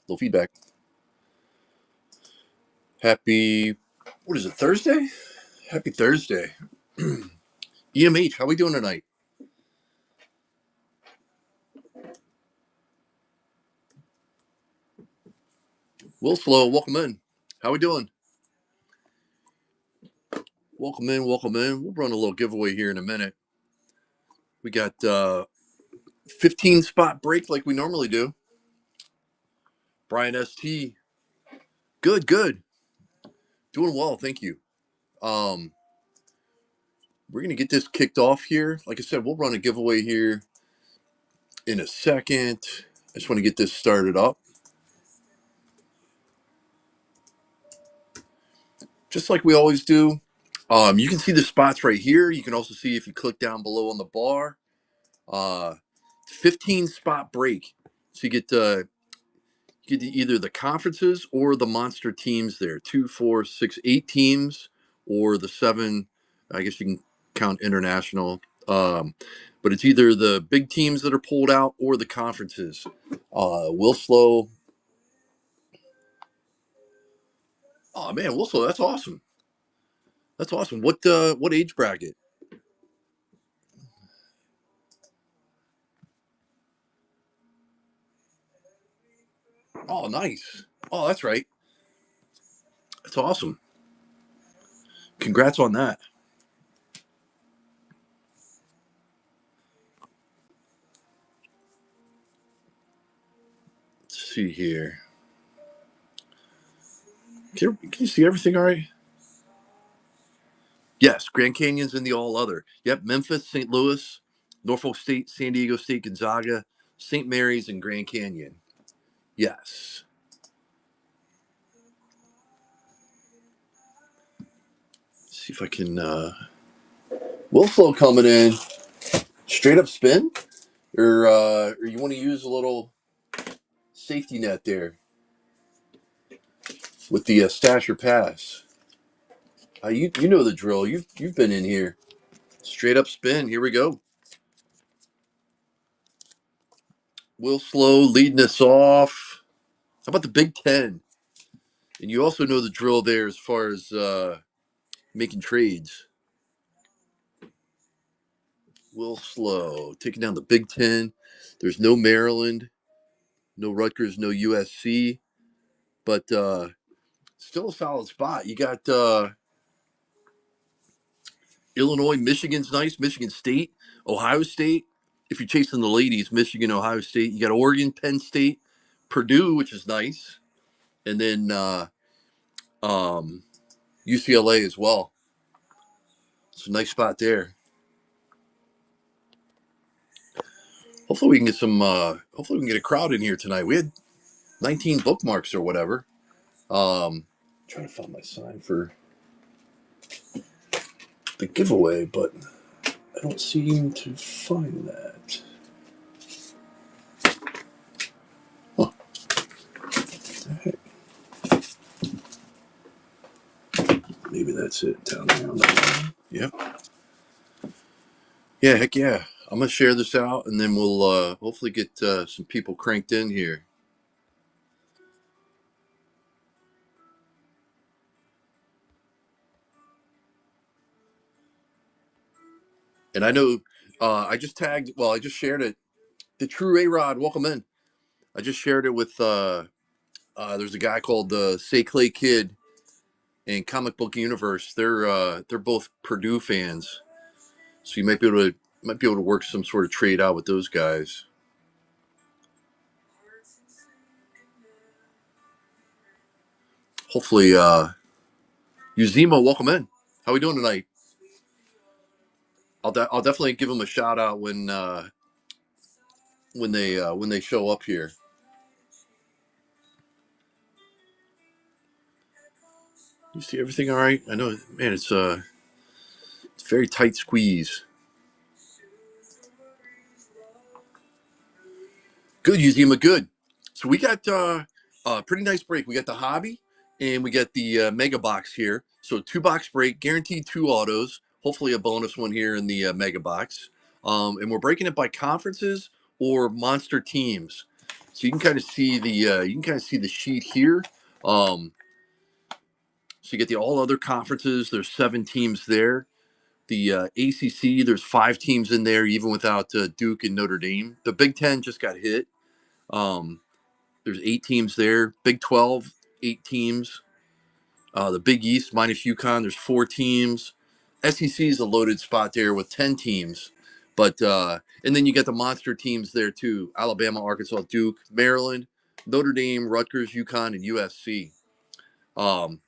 Little feedback. Happy, what is it, Thursday? Happy Thursday. EMH, how we doing tonight? Will Slow, welcome in. How we doing? Welcome in, welcome in. We'll run a little giveaway here in a minute. We got 15 spot break like we normally do. Brian ST, good, good. Doing well, thank you. Um, we're gonna get this kicked off here. Like I said, we'll run a giveaway here in a second. I just want to get this started up. Just like we always do. You can see the spots right here. You can also see if you click down below on the bar. 15 spot break. So you get either the conferences or the monster teams there. 2, 4, 6, 8 teams, or the 7. I guess you can count international. But it's either the big teams that are pulled out or the conferences. Will Slow. Oh man, Will Slow, that's awesome. That's awesome. What age bracket? Oh, nice. Oh, that's right. That's awesome. Congrats on that. Let's see here. Can you see everything all right? Yes, Grand Canyon's in the all other. Yep, Memphis, St. Louis, Norfolk State, San Diego State, Gonzaga, St. Mary's, and Grand Canyon. Yes. Let's see if I can. Will Flow coming in. Straight up spin? Or you want to use a little safety net there with the stasher pass? You know the drill. You've been in here. Straight up spin. Here we go. Will Slow leading us off. How about the Big Ten? And you also know the drill there as far as making trades. Will Slow taking down the Big Ten. There's no Maryland, no Rutgers, no USC, but still a solid spot. You got Illinois, Michigan's nice, Michigan State, Ohio State. If you're chasing the ladies, Michigan, Ohio State. You got Oregon, Penn State, Purdue, which is nice, and then um, UCLA as well. It's a nice spot there. Hopefully we can get some. Hopefully we can get a crowd in here tonight. We had 19 bookmarks or whatever. Trying to find my sign for the giveaway, but I don't seem to find that. Huh. What the heck? Maybe that's it down there on the line. Yep. Yeah, heck yeah. I'm gonna share this out, and then we'll hopefully get some people cranked in here. And I know I just tagged. Well, I just shared it. The True A Rod, welcome in. I just shared it with. There's a guy called Say Clay Kid and Comic Book Universe. They're both Purdue fans, so you might be able to work some sort of trade out with those guys. Hopefully, Uzima, welcome in. How we doing tonight? I'll definitely give them a shout out when they show up here. You see everything all right? I know, man. It's a very tight squeeze. Good, Uzima, good. So we got a pretty nice break. We got the hobby and we got the mega box here. So 2 box break, guaranteed 2 autos. Hopefully a bonus one here in the mega box. And we're breaking it by conferences or monster teams. So you can kind of see the sheet here. So you get the all other conferences. There's 7 teams there. The ACC, there's 5 teams in there, even without Duke and Notre Dame. The Big Ten just got hit. Um, there's 8 teams there. Big 12, 8 teams. The Big East minus UConn, there's 4 teams. SEC is a loaded spot there with 10 teams. But and then you get the monster teams there too: Alabama, Arkansas, Duke, Maryland, Notre Dame, Rutgers, UConn, and USC. Um,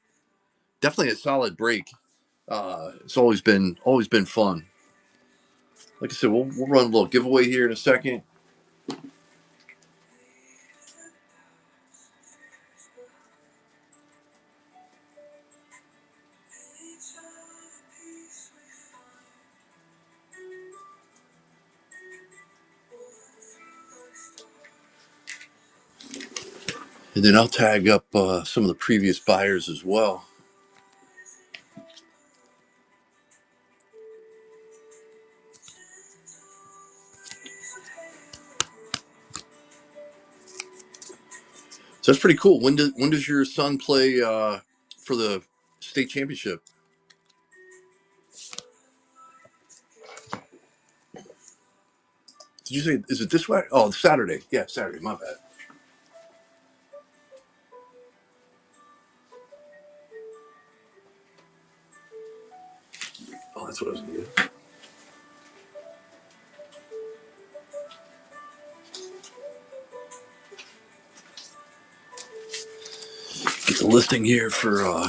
Definitely a solid break. It's always been fun. Like I said, we'll run a little giveaway here in a second. And then I'll tag up some of the previous buyers as well. So that's pretty cool. When does your son play for the state championship? Did you say, is it this way? Oh, Saturday. Yeah, Saturday. My bad. Oh, that's what I was going to do. Get the listing here for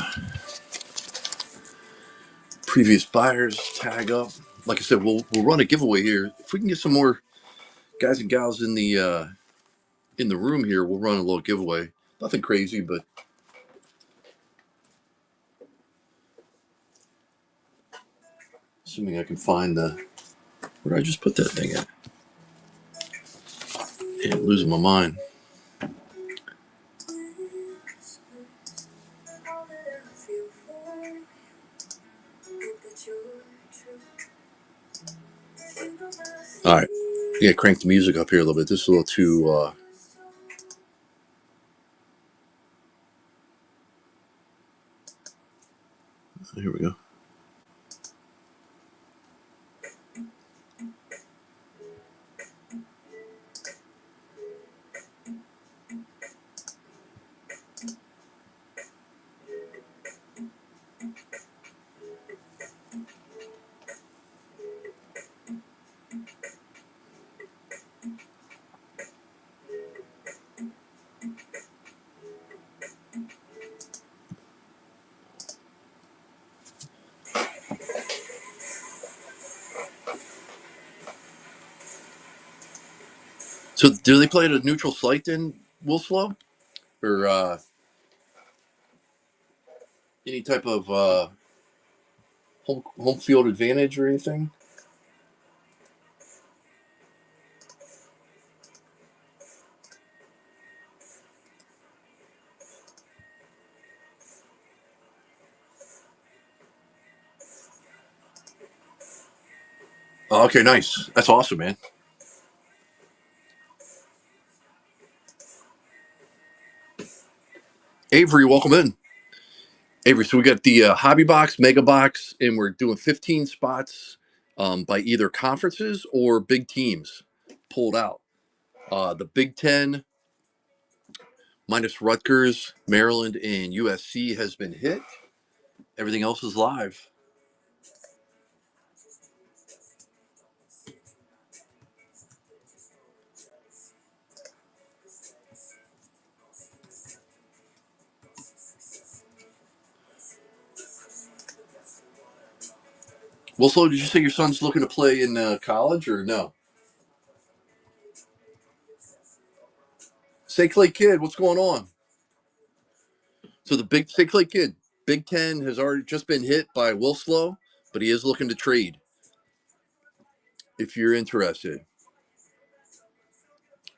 previous buyers. Tag up. Like I said, we'll run a giveaway here. If we can get some more guys and gals in the room here, we'll run a little giveaway. Nothing crazy, but assuming I can find the. Where did I just put that thing at? Yeah, I'm losing my mind. All right. Yeah, crank the music up here a little bit. This is a little too. Here we go. So, do they play at a neutral site then, Wilslow, or any type of home field advantage or anything? Oh, okay, nice. That's awesome, man. Avery, welcome in. Avery, so we got the hobby box, mega box, and we're doing 15 spots by either conferences or big teams pulled out. The Big Ten minus Rutgers, Maryland, and USC has been hit. Everything else is live. Wilslow, did you say your son's looking to play in college or no? St. Clay Kid, what's going on? So the big St. Clay Kid, Big Ten has already just been hit by Wilslow, but he is looking to trade. If you're interested,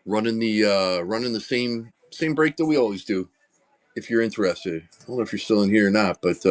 running the same break that we always do. If you're interested, I don't know if you're still in here or not, but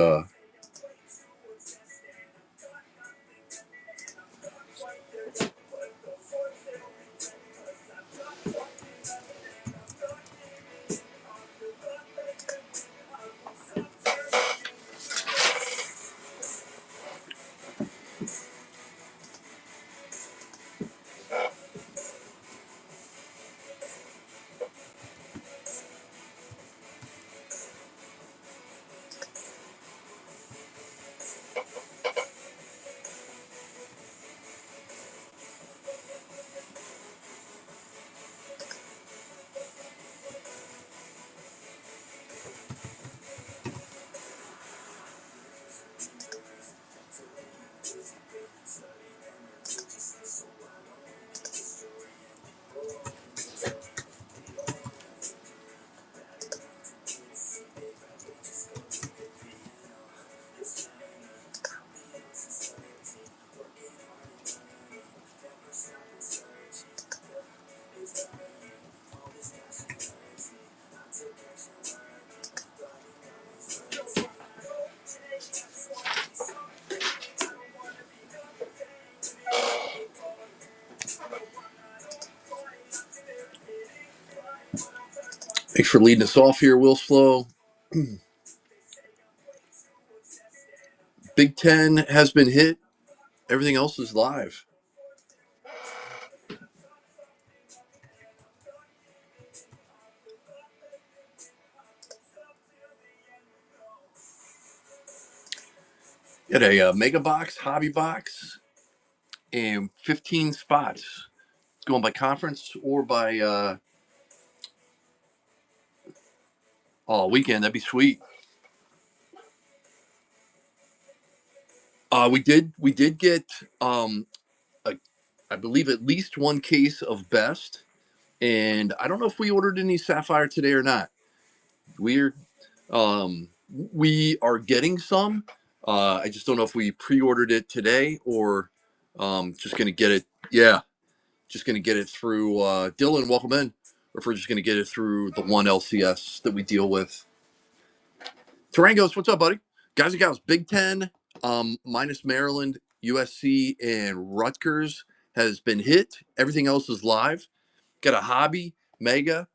Thanks for leading us off here, Will Slow. Big Ten has been hit. Everything else is live. Got a mega box, hobby box, and 15 spots. Going by conference or by weekend. That'd be sweet. We did get a, I believe at least one case of best, and I don't know if we ordered any Sapphire today or not. We're we are getting some. I just don't know if we pre-ordered it today or just gonna get it. Yeah, just gonna get it through Dylan. Welcome in. Or if we're just gonna get it through the one LCS that we deal with. Tarangos, what's up, buddy? Guys and gals, Big Ten, minus Maryland, USC, and Rutgers has been hit. Everything else is live. Got a hobby, mega,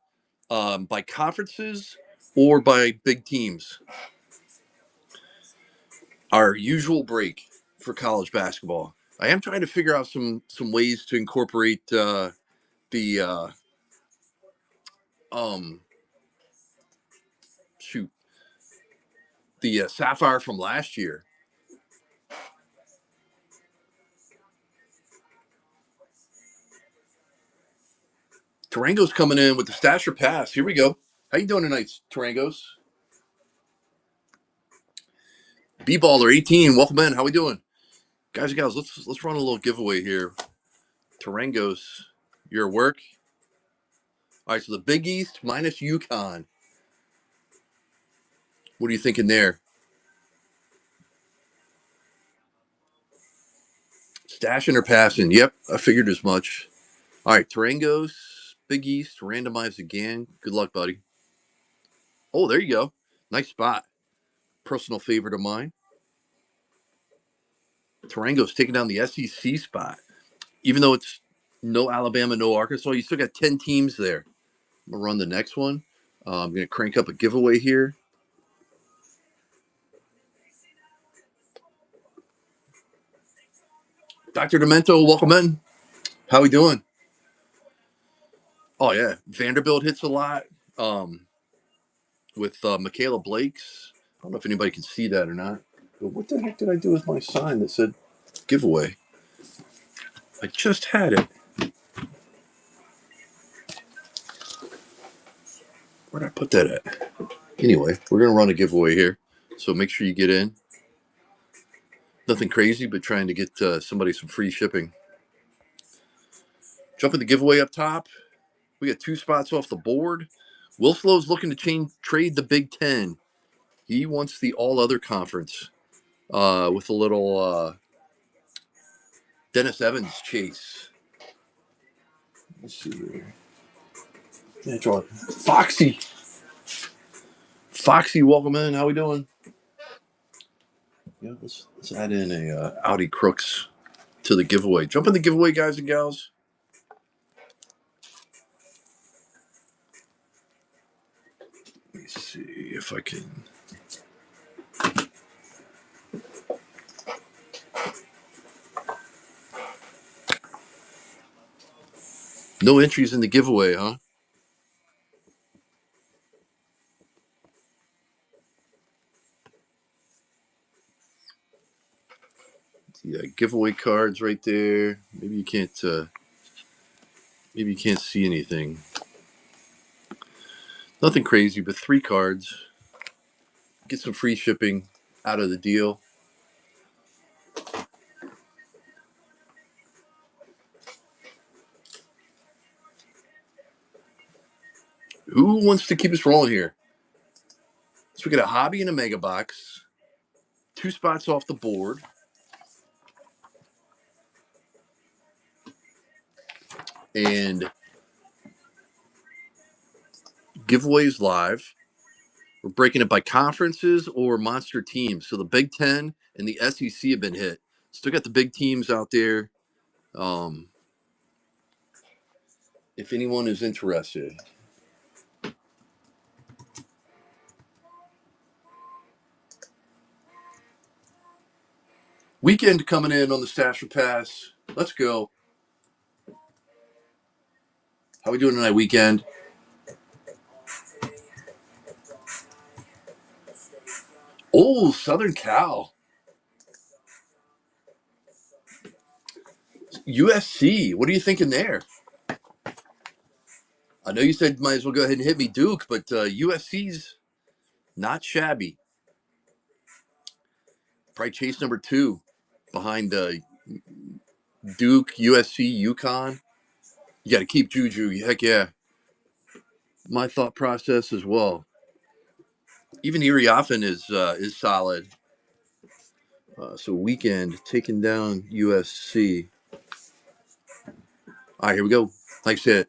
by conferences or by big teams. Our usual break for college basketball. I am trying to figure out some ways to incorporate the um shoot the Sapphire from last year. Tarango's coming in with the Stasher Pass. Here we go. How you doing tonight, Tarangos? B-Baller 18, welcome in. How we doing? Guys and gals, let's run a little giveaway here. Tarangos, your work. All right, so the Big East minus UConn. What are you thinking there? Stashing or passing? Yep, I figured as much. All right, Tarangos, Big East, randomized again. Good luck, buddy. Oh, there you go. Nice spot. Personal favorite of mine. Tarango's taking down the SEC spot. Even though it's no Alabama, no Arkansas, you still got 10 teams there. I'm going to run the next one. I'm going to crank up a giveaway here. Dr. Demento, welcome in. How we doing? Oh, yeah. Vanderbilt hits a lot with Michaela Blake's. I don't know if anybody can see that or not. But what the heck did I do with my sign that said giveaway? I just had it. Where'd I put that at? Anyway, we're going to run a giveaway here. So make sure you get in. Nothing crazy, but trying to get somebody some free shipping. Jumping the giveaway up top. We got 2 spots off the board. Will Slow's looking to trade the Big Ten. He wants the all other conference with a little Dennis Evans chase. Let's see here. Yeah, draw it. Foxy. Foxy, welcome in. How we doing? Yeah, let's add in a Audi Crooks to the giveaway. Jump in the giveaway, guys and gals. Let me see if I can. No entries in the giveaway, huh? Yeah, giveaway cards right there. Maybe you can't. Maybe you can't see anything. Nothing crazy, but 3 cards. Get some free shipping out of the deal. Who wants to keep us rolling here? So we got a hobby and a mega box. 2 spots off the board. And giveaways live. We're breaking it by conferences or monster teams. So the Big Ten and the SEC have been hit. Still got the big teams out there. If anyone is interested. Weekend coming in on the Stasher Pass. Let's go. How we doing tonight, Weekend? Oh, Southern Cal. USC. What are you thinking there? I know you said might as well go ahead and hit me Duke, but USC's not shabby. Probably chase number 2 behind Duke, USC, UConn. You got to keep Juju. Heck yeah. My thought process as well. Even Erie Offen is solid. So Weekend taking down USC. All right, here we go. Like I said,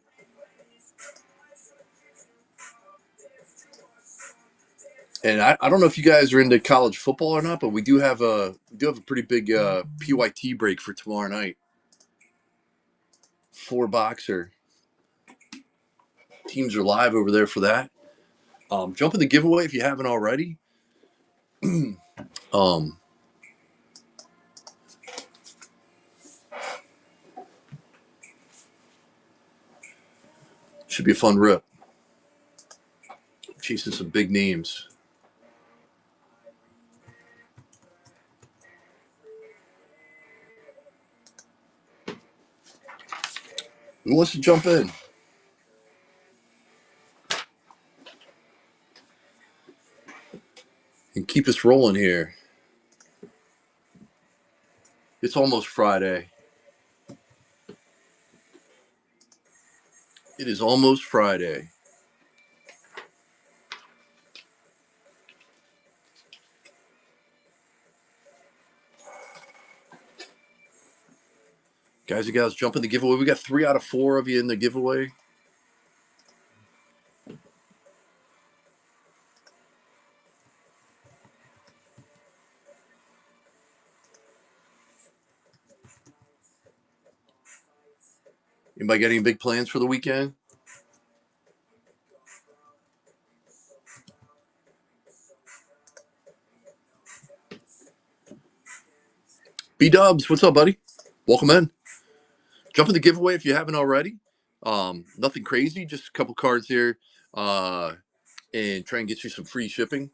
and I don't know if you guys are into college football or not, but we do have a pretty big PYT break for tomorrow night. 4 boxer teams are live over there for that. Jump in the giveaway if you haven't already. um, should be a fun rip. Chasing some big names. Who wants to jump in and keep us rolling here? It's almost Friday. It is almost Friday. Guys and gals, jump in the giveaway. We got 3 out of 4 of you in the giveaway. Anybody got any big plans for the weekend? B-Dubs, what's up, buddy? Welcome in. Jump in the giveaway if you haven't already. Nothing crazy, just a couple cards here, and try and get you some free shipping.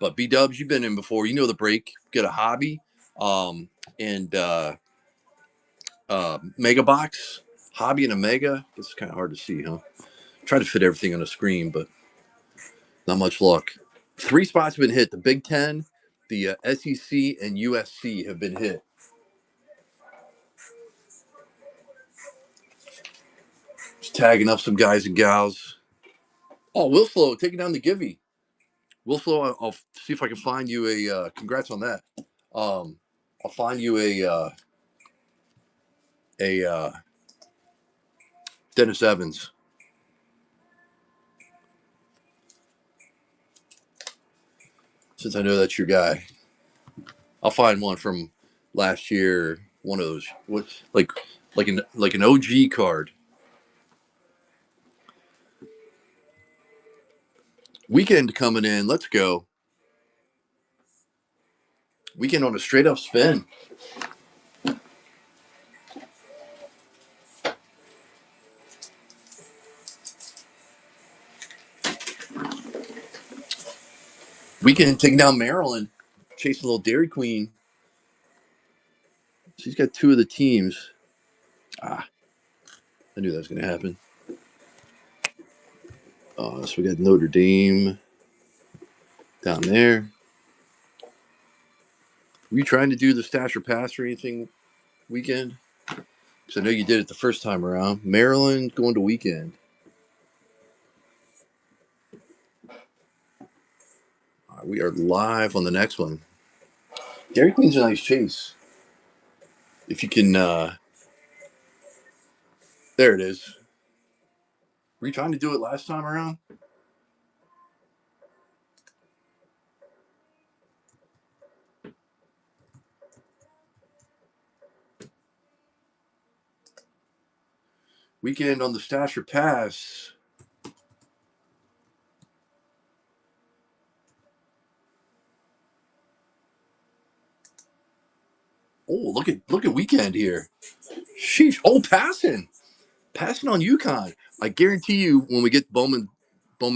But B-Dubs, you've been in before. You know the break. Get a hobby, and mega box. Hobby and a mega. It's kind of hard to see, huh? Try to fit everything on a screen, but not much luck. 3 spots have been hit. The Big Ten, the SEC, and USC have been hit. Just tagging up some guys and gals. Oh, Wilflo taking down the Givey. Wilflo, I'll see if I can find you a. Congrats on that. I'll find you a Dennis Evans. Since I know that's your guy, I'll find one from last year. One of those, like an OG card. Weekend coming in. Let's go. Weekend on a straight up spin. Weekend taking down Maryland, chasing a little Dairy Queen. She's got 2 of the teams. I knew that was going to happen. So we got Notre Dame down there. Were you trying to do the stash or pass or anything Weekend? Because I know you did it the first time around. Maryland going to Weekend. We are live on the next one. Dairy Queen's a nice chase. If you can, there it is. Were you trying to do it last time around? Weekend on the stash or pass. Oh, look at weekend here. Sheesh. Oh, passing on UConn. I guarantee you, when we get Bowman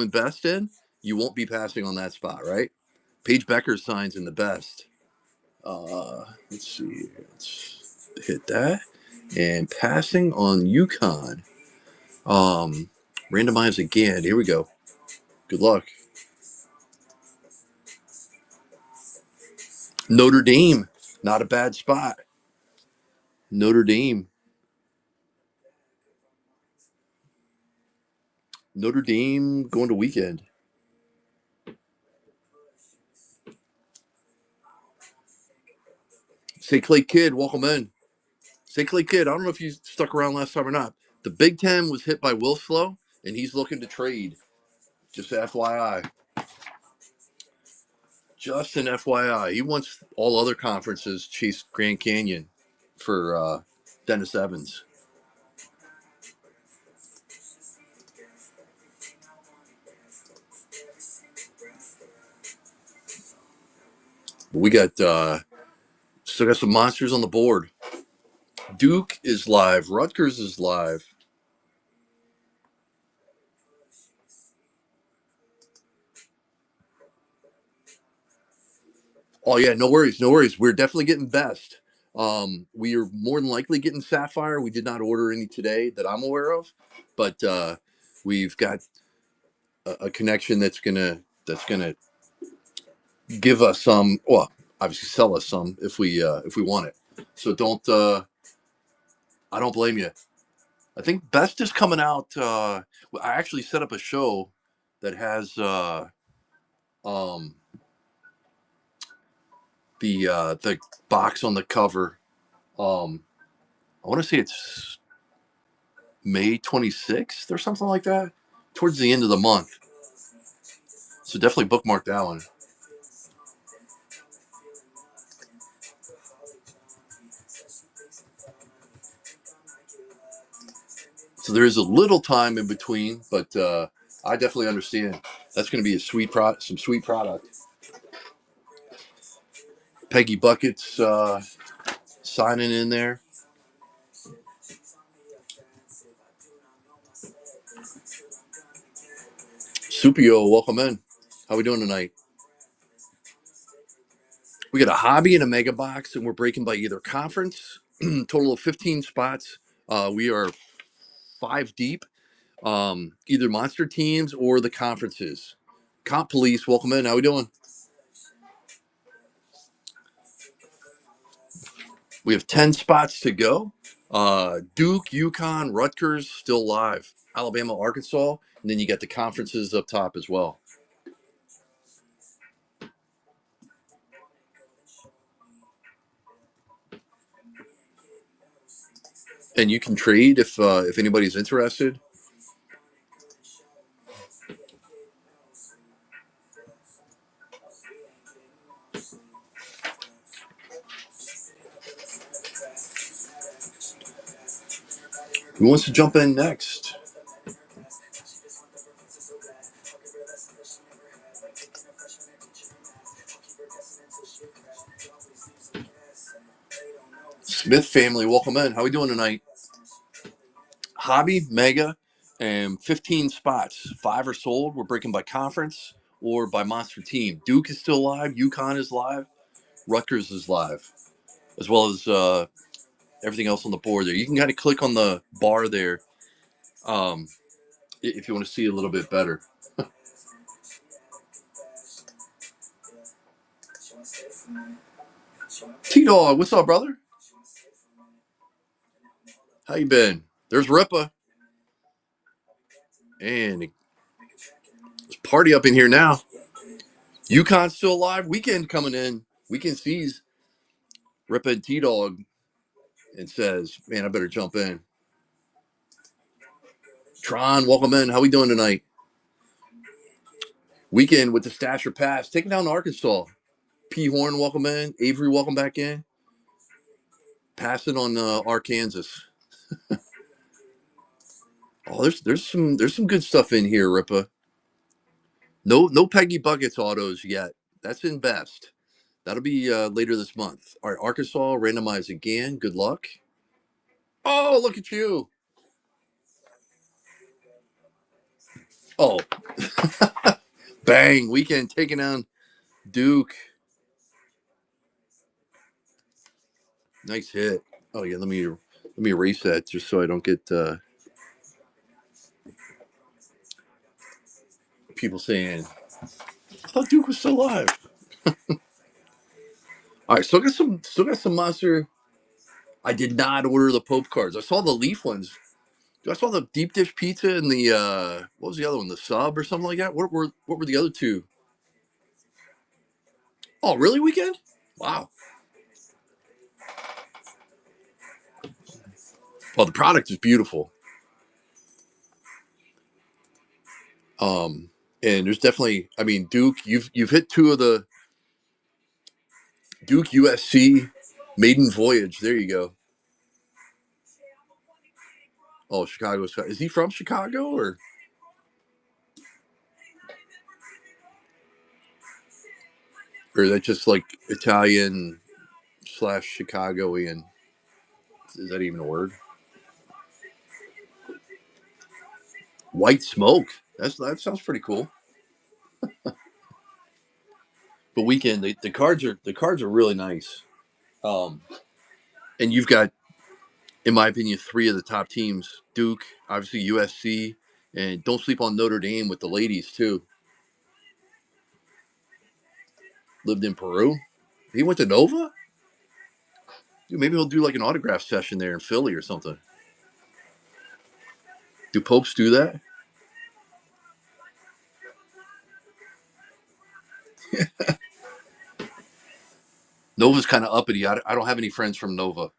Best in, you won't be passing on that spot, right? Paige Becker signs in the best. Let's see. Let's hit that. And passing on UConn. Randomize again. Here we go. Good luck. Notre Dame. Not a bad spot. Notre Dame. Notre Dame going to weekend. St. Clay Kid, welcome in. St. Clay Kid, I don't know if you stuck around last time or not. The Big Ten was hit by Will Slow, and he's looking to trade. Just FYI. Just an FYI. He wants all other conferences chase Grand Canyon for Dennis Evans. But we got still got some monsters on the board. Duke is live. Rutgers is live. Oh yeah, no worries, no worries. We're definitely getting best. We are more than likely getting Sapphire. We did not order any today that I'm aware of, but we've got a connection that's gonna give us some. Well, obviously sell us some if we want it. So don't. I don't blame you. I think Best is coming out. I actually set up a show that has um, the box on the cover. I want to say it's May 26th or something like that, towards the end of the month. So definitely bookmark that one. So there is a little time in between, but I definitely understand. That's going to be a some sweet product. Peggy Buckets signing in there. Supio, welcome in. How we doing tonight? We got a hobby and a mega box, and we're breaking by either conference. Total of 15 spots. We are 5 deep. Either monster teams or the conferences. Comp Police, welcome in. How we doing? We have 10 spots to go. Duke, UConn, Rutgers still live. Alabama, Arkansas, and then you got the conferences up top as well. And you can trade if anybody's interested. Who wants to jump in next? Smith family, welcome in. How we doing tonight? Hobby, mega, and 15 spots. 5 are sold. We're breaking by conference or by monster team. Duke is still live. UConn is live. Rutgers is live, as well as everything else on the board there. You can kind of click on the bar there um, if you want to see a little bit better. T-Dog, what's up, brother? How you been? There's Ripa. And it's party up in here now. UConn's still alive. Weekend coming in. Weekend sees Ripa and T-Dog and says, man, I better jump in. Tron, welcome in. How we doing tonight? Weekend with the Stasher Pass. Taking down Arkansas. P. Horn, welcome in. Avery, welcome back in. Passing on Arkansas. Oh, there's some good stuff in here, Ripa. No Peggy Buckets autos yet. That's in best. That'll be later this month. All right, Arkansas randomized again. Good luck. Oh, look at you. Oh, bang. Weekend taking down Duke. Nice hit. Oh, yeah. Let me erase that just so I don't get people saying, I thought Duke was still alive. All right, still got some monster. I did not order the Pope cards. I saw the Leaf ones. I saw the deep dish pizza and the what was the other one? The sub or something like that. What were the other two? Oh, really? Weekend? Wow. Well, the product is beautiful. Um, and there's definitely, I mean, Duke. You've hit two of the Duke USC maiden voyage. There you go. Oh, Chicago. Is he from Chicago or is that just like Italian slash Chicagoan? Is that even a word? White smoke. That sounds pretty cool. But weekend, the cards are really nice. Um, and you've got, in my opinion, three of the top teams: Duke, obviously USC, and don't sleep on Notre Dame with the ladies too. Lived in Peru. He went to Nova. Dude, maybe he'll do like an autograph session there in Philly or something. Do Popes do that? Nova's kind of uppity. I don't have any friends from Nova.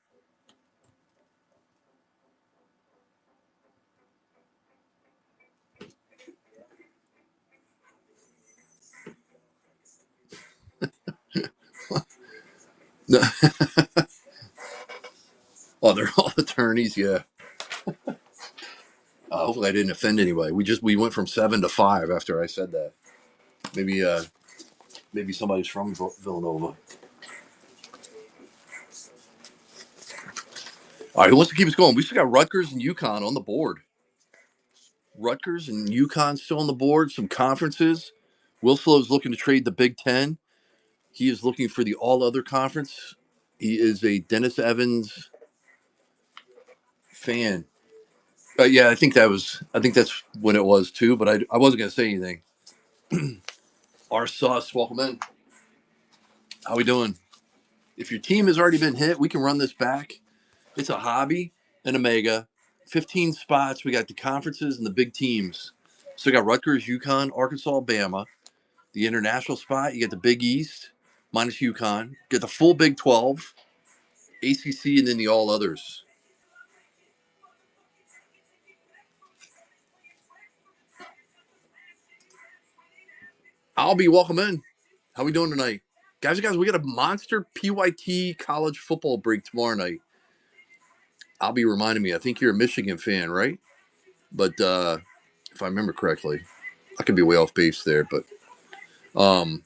Oh, they're all attorneys. Yeah. Hopefully, I didn't offend anybody. We went from 7 to 5 after I said that. Maybe somebody's from Villanova. All right, who wants to keep us going? We still got Rutgers and UConn on the board. Rutgers and UConn still on the board. Some conferences. Wilslow is looking to trade the Big Ten. He is looking for the all other conference. He is a Dennis Evans fan. Yeah, I think that's when it was too. But I wasn't gonna say anything. R Sus, welcome in. How we doing? If your team has already been hit, we can run this back. It's a hobby and a mega. 15 spots. We got the conferences and the big teams. So we got Rutgers, UConn, Arkansas, Bama. The international spot, you get the Big East minus UConn. Get the full Big 12, ACC, and then the all others. I'll be welcome in. How we doing tonight? Guys, we got a monster PYT college football break tomorrow night. I'll be reminding me, I think you're a Michigan fan, right? But if I remember correctly, I could be way off base there, but um,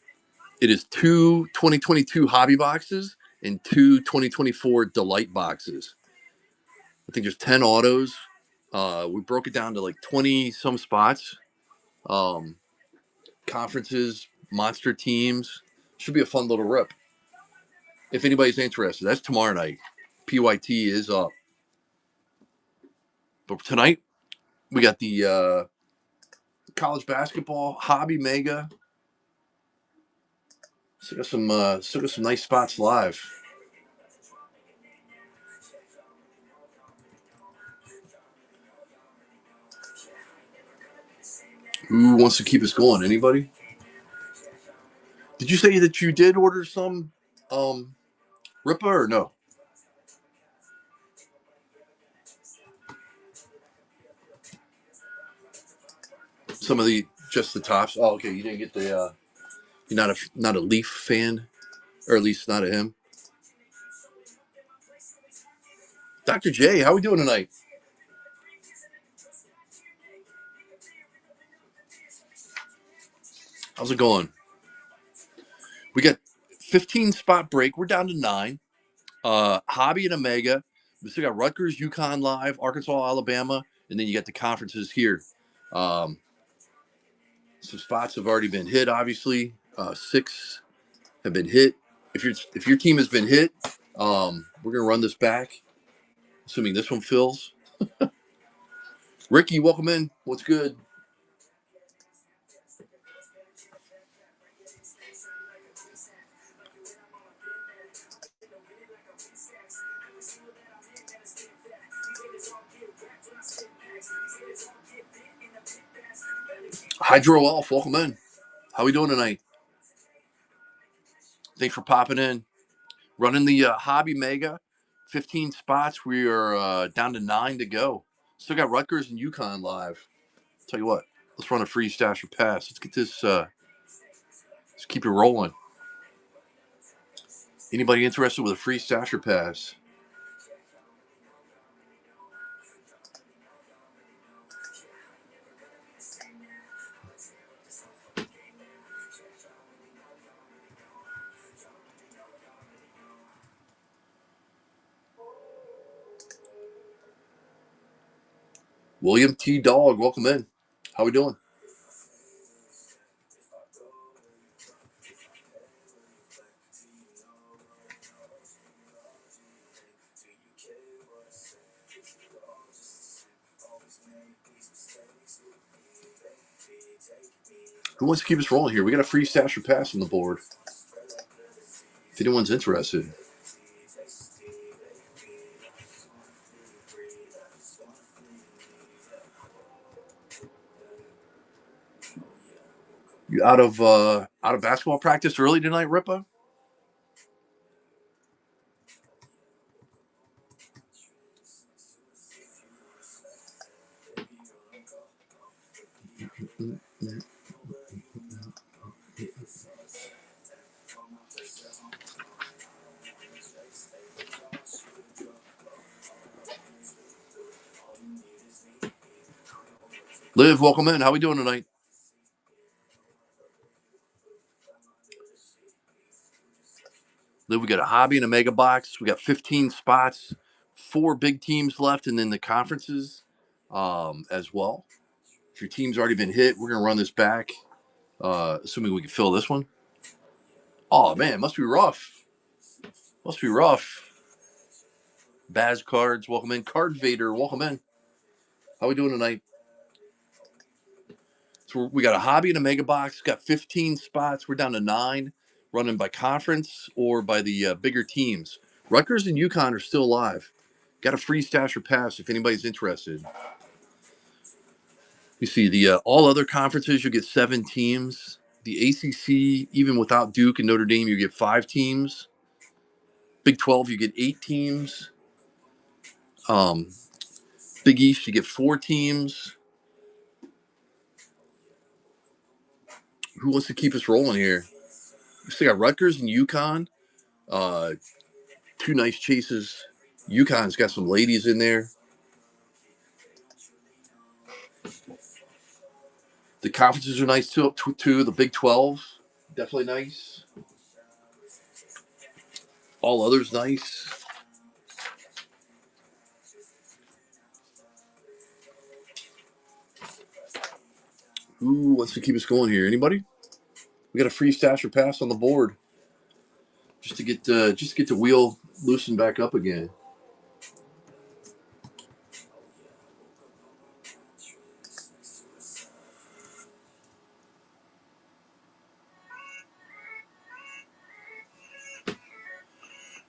it is two 2022 hobby boxes and two 2024 delight boxes. I think there's 10 autos. We broke it down to like 20 some spots. Um, Conferences, monster teams. Should be a fun little rip. If anybody's interested, that's tomorrow night. PYT is up. But tonight, we got the college basketball hobby mega. Still got some nice spots live. Who wants to keep us going? Anybody? Did you say that you did order some Ripa or no? Some of the just the tops. Oh, okay. You didn't get the. You're not a Leaf fan, or at least not a him. Dr. J, how we doing tonight? How's it going? We got 15 spot break. We're down to 9. Hobby and Omega. We still got Rutgers, UConn live, Arkansas, Alabama, and then you got the conferences here. Some spots have already been hit. Obviously, 6 have been hit. If your team has been hit, we're gonna run this back, assuming this one fills. Ricky, welcome in. What's good? Hydro Elf, welcome in. How we doing tonight? Thanks for popping in. Running the Hobby Mega, 15 spots. We are down to 9 to go. Still got Rutgers and UConn live. Tell you what, let's run a free stash or pass. Let's get this. Let's keep it rolling. Anybody interested with a free stash or pass? William T. Dog, welcome in. How we doing? Who wants to keep us rolling here? We got a free stash or pass on the board. If anyone's interested. You out of basketball practice early tonight, Ripa? Liv, welcome in. How we doing tonight? Liv, we got a hobby and a mega box. We got 15 spots, 4 big teams left, and then the conferences as well. If your team's already been hit, we're gonna run this back, assuming we can fill this one. Oh man, must be rough. Must be rough. Baz Cards, welcome in. Card Vader, welcome in. How we doing tonight? So we got a hobby and a mega box. Got 15 spots. We're down to 9, running by conference or by the bigger teams. Rutgers and UConn are still alive. Got a free stash or pass if anybody's interested. You see the all other conferences, you get 7 teams. The ACC, even without Duke and Notre Dame, you get 5 teams. Big 12, you get 8 teams. Big East, you get 4 teams. Who wants to keep us rolling here? We still got Rutgers and UConn. 2 nice chases. UConn's got some ladies in there. The conferences are nice too. The Big 12, definitely nice. All others nice. Who wants to keep us going here? Anybody? We got a free stash or pass on the board, just to get the wheel loosened back up again.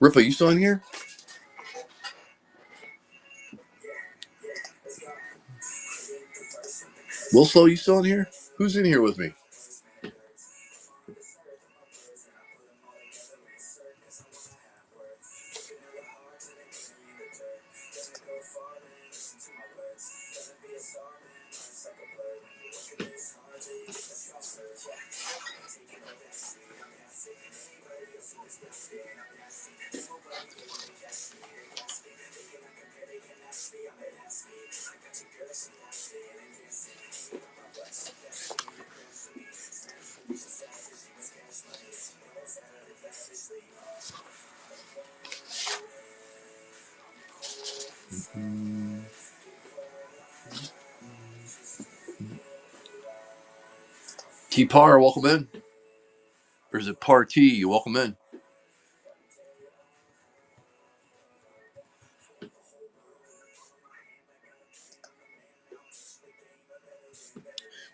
Ripa, you still in here? Will Slow, you still in here? Who's in here with me? T-Par, welcome in. Or is it Par T? Welcome in.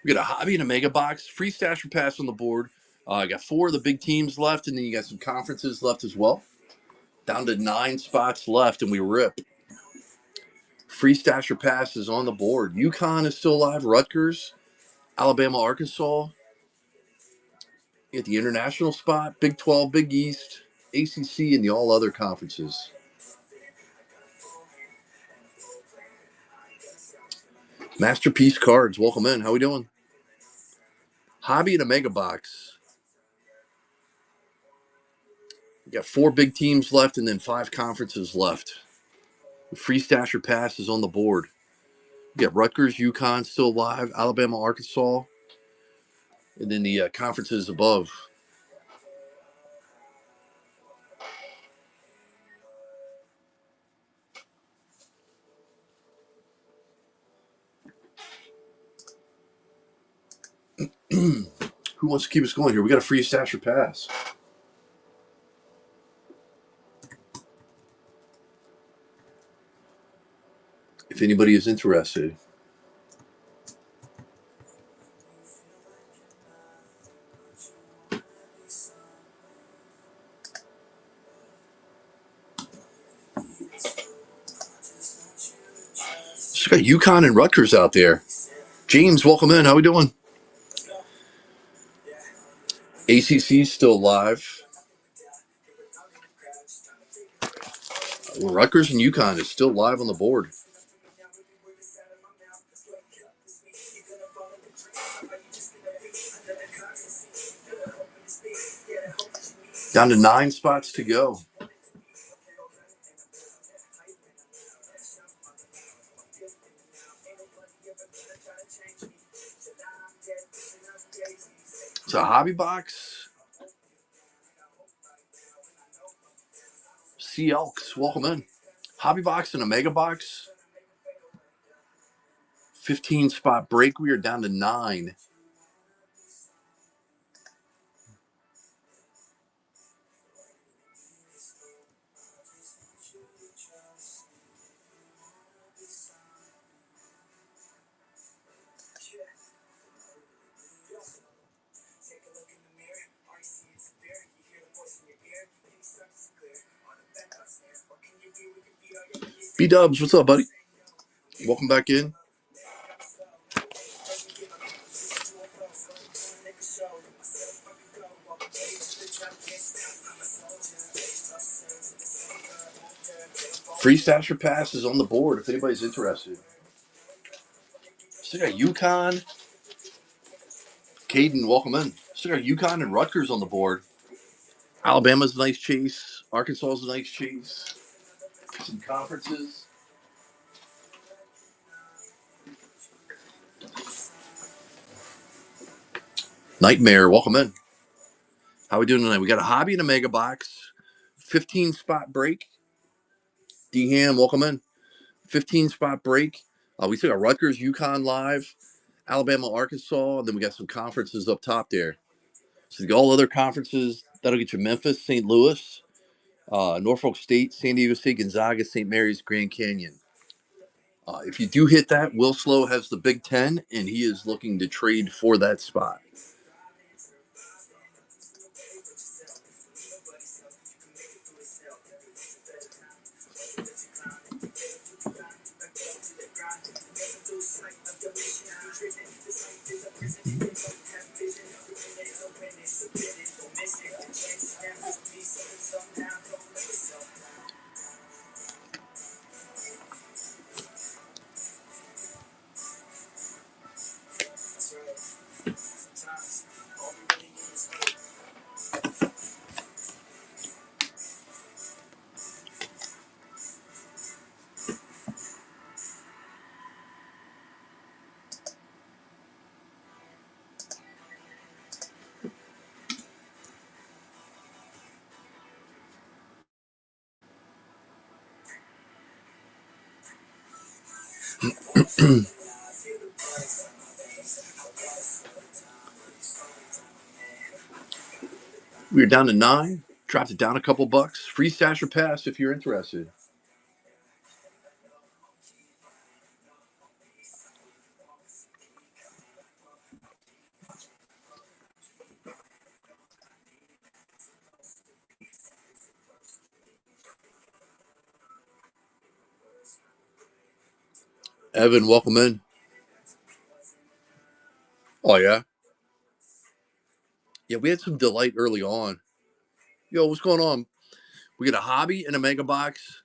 We got a hobby and a mega box. Free stash or pass on the board. I got 4 of the big teams left, and then you got some conferences left as well. Down to 9 spots left, and we rip. Free stash or pass is on the board. UConn is still alive. Rutgers, Alabama, Arkansas. You got the international spot. Big 12, Big East, ACC, and the all other conferences. Masterpiece Cards, welcome in. How we doing? Hobby and a mega box. We got 4 big teams left and then 5 conferences left. The free stash or pass is on the board. We got Rutgers, UConn still alive, Alabama, Arkansas, and then the conferences above. Who wants to keep us going here? We got a free stash or pass. If anybody is interested. Just got UConn and Rutgers out there. James, welcome in. How we doing? ACC still live. Rutgers and UConn is still live on the board. Down to 9 spots to go. It's a hobby box. Sea Elks, welcome in. Hobby box and a mega box. 15 spot break. We are down to 9. B-Dubs, what's up, buddy? Welcome back in. Free stash or pass is on the board if anybody's interested. Still got UConn. Caden, welcome in. Still got UConn and Rutgers on the board. Alabama's a nice chase. Arkansas's a nice chase. Some conferences. Nightmare, welcome in. How we doing tonight? We got a hobby and a mega box. 15 spot break. D-Ham, welcome in. 15 spot break. We still got Rutgers, UConn live. Alabama, Arkansas, and then we got some conferences up top there. So all other conferences, that'll get you Memphis, St. Louis, Norfolk State, San Diego State, Gonzaga, St. Mary's, Grand Canyon. If you do hit that, Will Slow has the Big Ten, and he is looking to trade for that spot. We're down to 9. Dropped it down a couple bucks. Free stash or pass if you're interested. Evan, welcome in. Oh, yeah? Yeah, we had some delight early on. Yo, what's going on? We got a hobby and a mega box.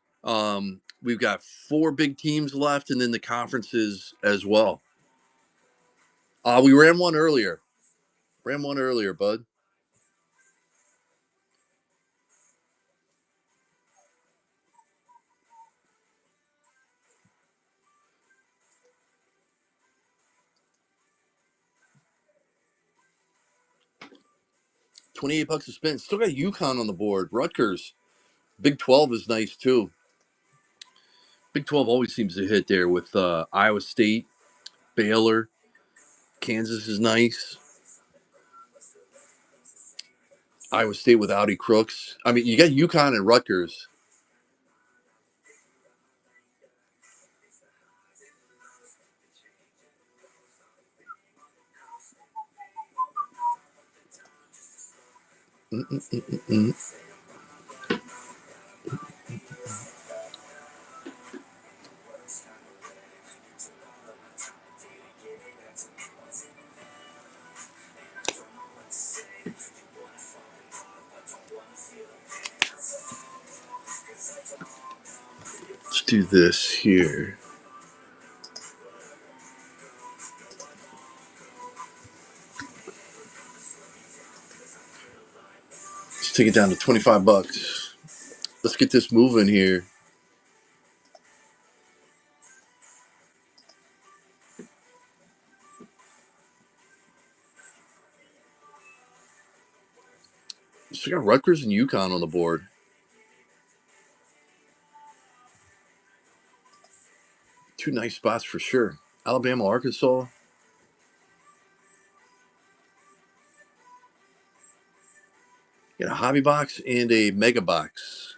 We've got 4 big teams left, and then the conferences as well. We ran one earlier. Bud. $28 a spin. Still got UConn on the board. Rutgers. Big 12 is nice too. Big 12 always seems to hit there with Iowa State, Baylor, Kansas is nice. Iowa State with Audi Crooks. I mean, you got UConn and Rutgers. Mm-mm-mm-mm. Let's do this here. Let's take it down to $25. Let's get this moving here. So we got Rutgers and UConn on the board. Two nice spots for sure. Alabama, Arkansas. Got a hobby box and a mega box.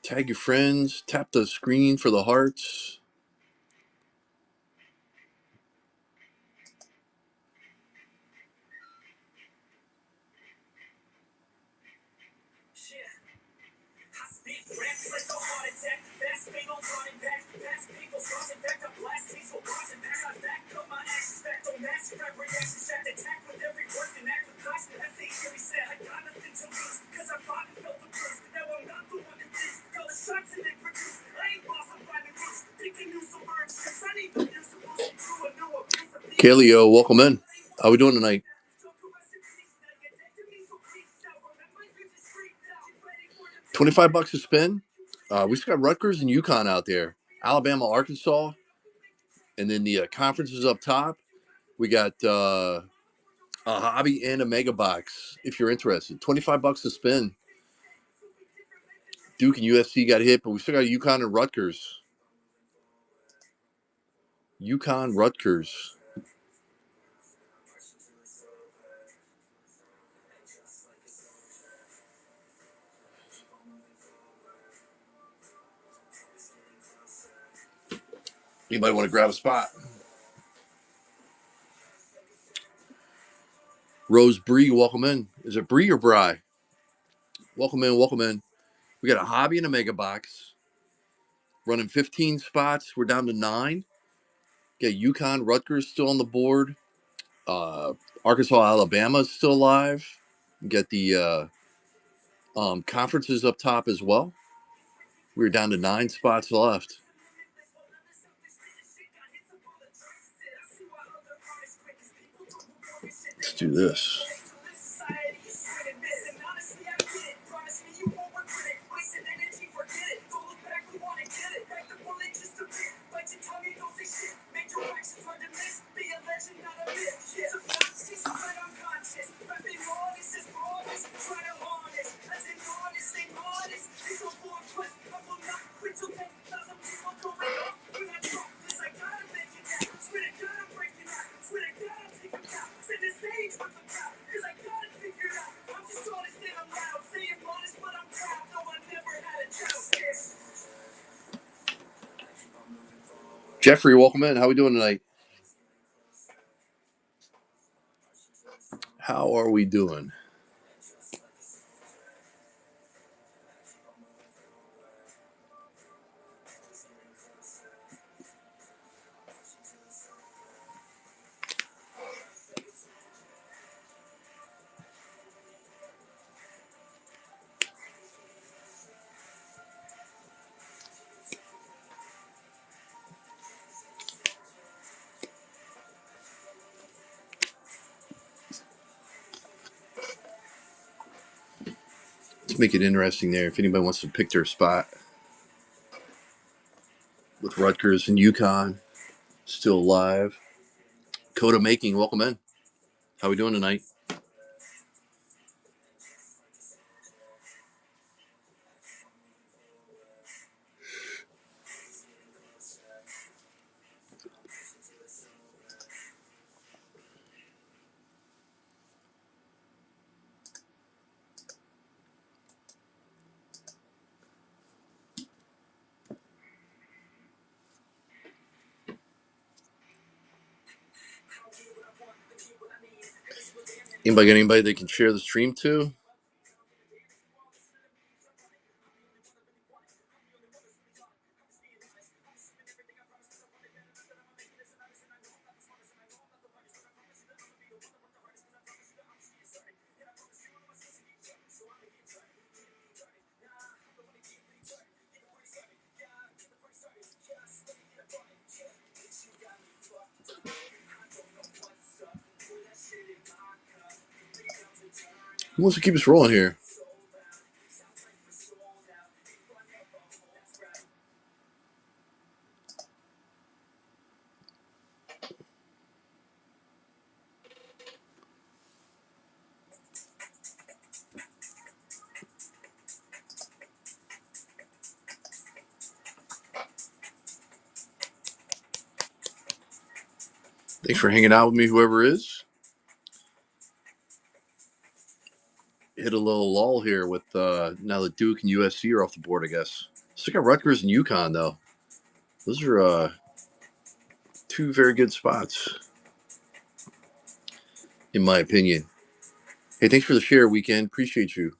Tag your friends. Tap the screen for the hearts. Kaleo, welcome in. How we doing tonight? $25 a spin. We still got Rutgers and UConn out there. Alabama, Arkansas, and then the conferences up top. We got a hobby and a mega box. If you're interested, $25 a spin. Duke and USC got hit, but we still got UConn and Rutgers. UConn, Rutgers. Anybody want to grab a spot? Rose Bree, welcome in. Is it Bree or Bry? Welcome in, welcome in. We got a hobby and a mega box. Running 15 spots. We're down to 9. Got UConn, Rutgers still on the board. Arkansas, Alabama is still alive. Got the conferences up top as well. We're down to 9 spots left. Let's do this. Jeffrey, welcome in. How we doing tonight? How are we doing? Let's make it interesting there. If anybody wants to pick their spot with Rutgers and UConn still alive. Coda Making, welcome in. How we doing tonight? Anybody got anybody they can share the stream to? Who wants to keep us rolling here? Thanks for hanging out with me, whoever is. Hit a little lull here with now that Duke and USC are off the board, I guess. Still got Rutgers and UConn, though. Those are two very good spots, in my opinion. Hey, thanks for the share, Weekend. Appreciate you.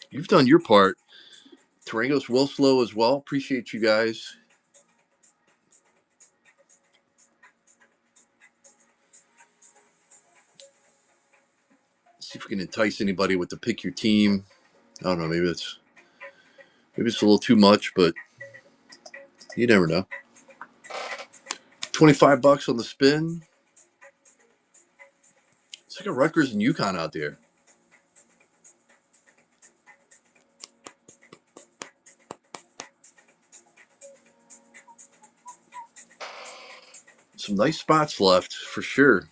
You've done your part. Tarango's well slow as well. Appreciate you guys. See if we can entice anybody with the pick your team. I don't know. Maybe it's a little too much, but you never know. $25 on the spin. It's like a Rutgers and UConn out there. Some nice spots left for sure.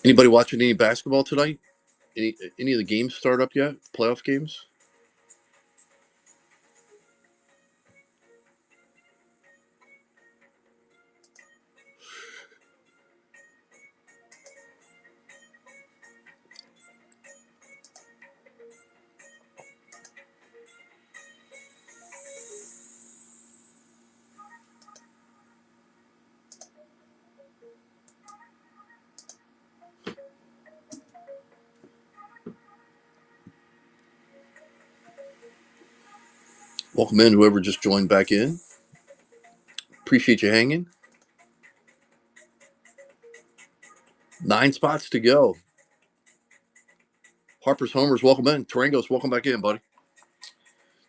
Anybody watching any basketball tonight? Any of the games start up yet? Playoff games? Welcome in, whoever just joined back in. Appreciate you hanging. 9 spots to go. Harper's Homers, welcome in. Tarangos, welcome back in, buddy.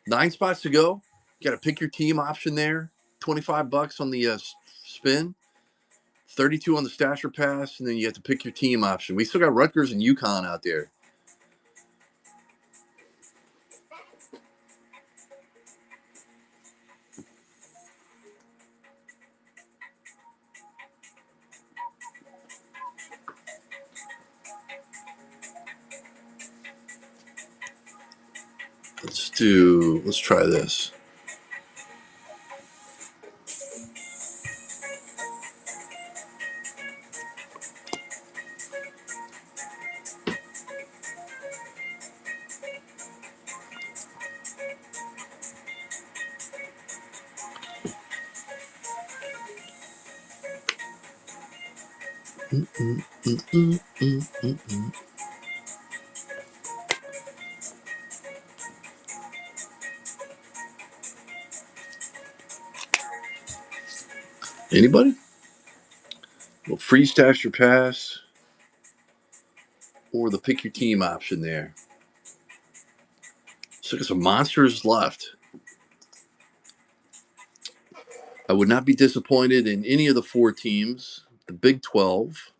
9 spots to go. You got to pick your team option there. $25 on the spin. 32 on the stasher pass, and then you have to pick your team option. We still got Rutgers and UConn out there. Let's try this. Anybody? Well, free stash your pass or the pick your team option there. So there's some monsters left. I would not be disappointed in any of the four teams. The Big 12,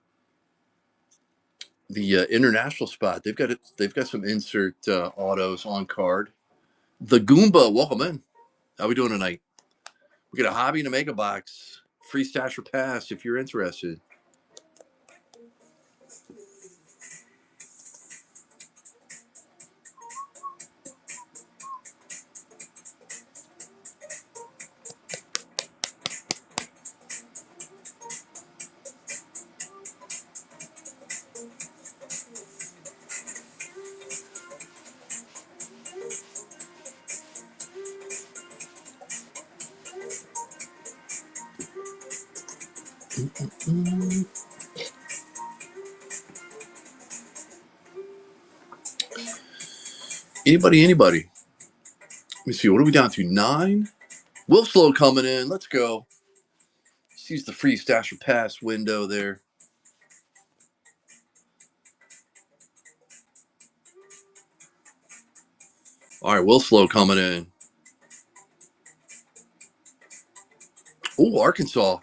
the international spot. They've got it. They've got some insert autos on card. The Goomba, welcome in. How we doing tonight? We got a hobby and a mega box. Free stash or pass if you're interested. Anybody? Let me see. What are we down to? 9. Will Slow coming in. Let's go. Sees the free stash or pass window there. All right, Will Slow coming in. Oh, Arkansas.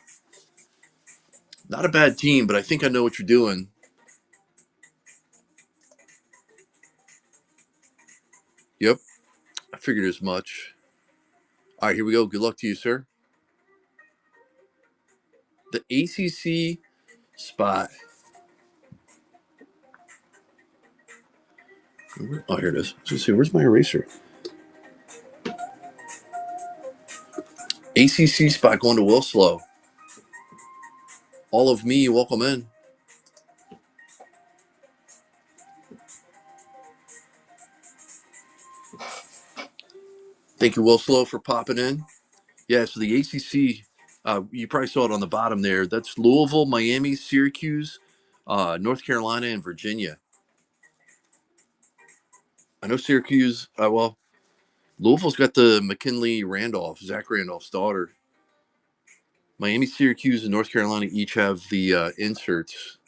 Not a bad team, but I think I know what you're doing. Yep, I figured as much. All right, here we go. Good luck to you, sir. The ACC spot. Oh, here it is. Let's see. Where's my eraser? ACC spot going to Will Slow. All of me, welcome in. Thank you, Will Slow, for popping in. Yeah, so the ACC, you probably saw it on the bottom there. That's Louisville, Miami, Syracuse, North Carolina, and Virginia. I know Syracuse, well, Louisville's got the McKinley Randolph, Zach Randolph's daughter. Miami, Syracuse, and North Carolina each have the inserts.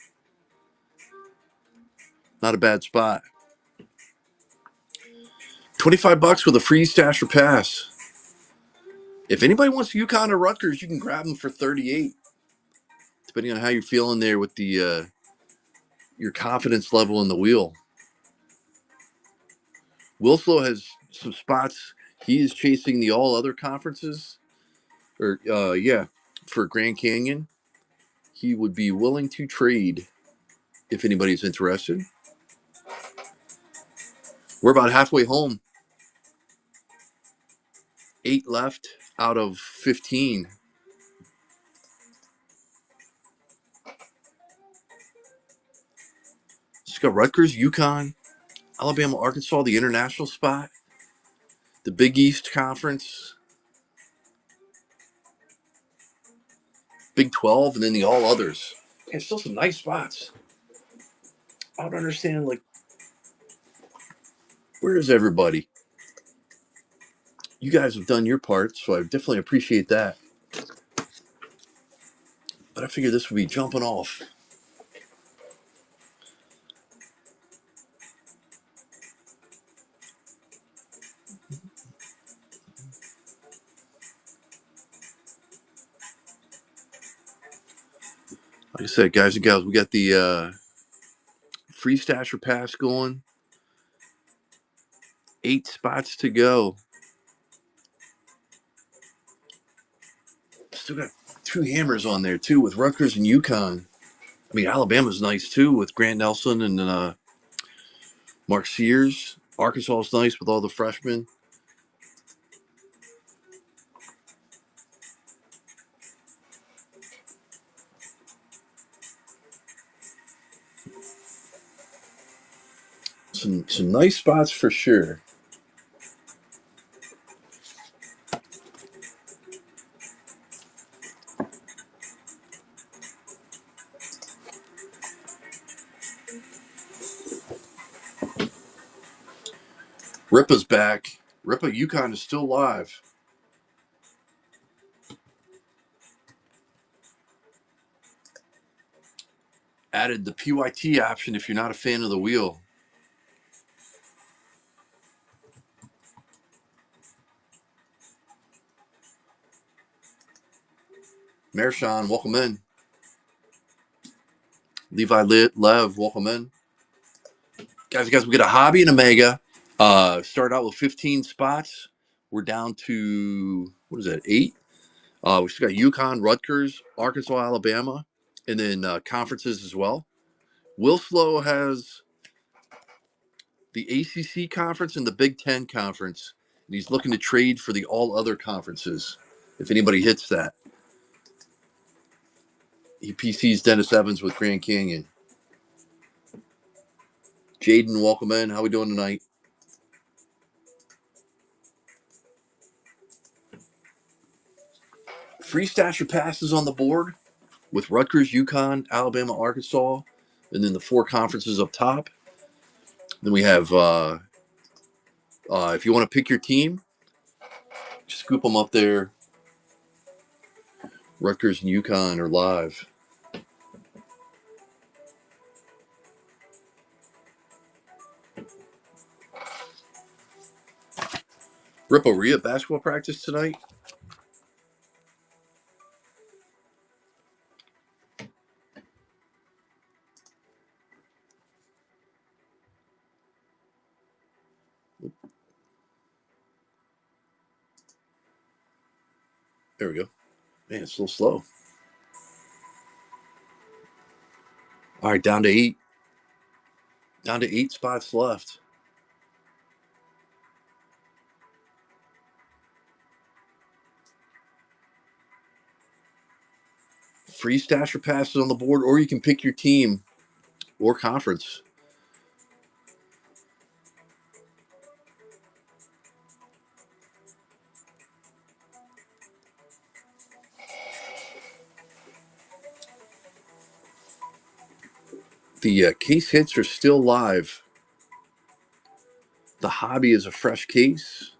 Not a bad spot. $25 with a free stash or pass. If anybody wants UConn or Rutgers, you can grab them for 38. Depending on how you're feeling there with the your confidence level in the wheel. Wilslow has some spots. He is chasing the all other conferences, or for Grand Canyon. He would be willing to trade if anybody's interested. We're about halfway home. 8 left out of 15. Just got Rutgers, UConn, Alabama, Arkansas, the international spot, the Big East Conference, Big 12, and then the all others. And still some nice spots. I don't understand, like, where is everybody? You guys have done your part, so I definitely appreciate that. But I figured this would be jumping off. Like I said, guys and gals, we got the free stasher pass going. 8 spots to go. Still got 2 hammers on there, too, with Rutgers and UConn. I mean, Alabama's nice, too, with Grant Nelson and Mark Sears. Arkansas is nice with all the freshmen. Some nice spots for sure. Ripa's back. Ripa UConn is still live. Added the PYT option if you're not a fan of the wheel. Mershawn, welcome in. Levi Lev, welcome in. Guys, we got a hobby and a mega. Started out with 15 spots. We're down to, what is that, 8? We still got UConn, Rutgers, Arkansas, Alabama, and then conferences as well. Will Slow has the ACC conference and the Big Ten conference, and he's looking to trade for the all other conferences if anybody hits that. He PCs Dennis Evans with Grand Canyon. Jaden, welcome in. How we doing tonight? Free Stasher passes on the board with Rutgers, UConn, Alabama, Arkansas, and then the 4 conferences up top. Then we have, if you want to pick your team, scoop them up there. Rutgers and UConn are live. Rippo, were you at basketball practice tonight? There we go. Man, it's a little slow. All right, down to 8. Down to 8 spots left. Free Stasher passes on the board, or you can pick your team or conference. The case hits are still live. The hobby is a fresh case.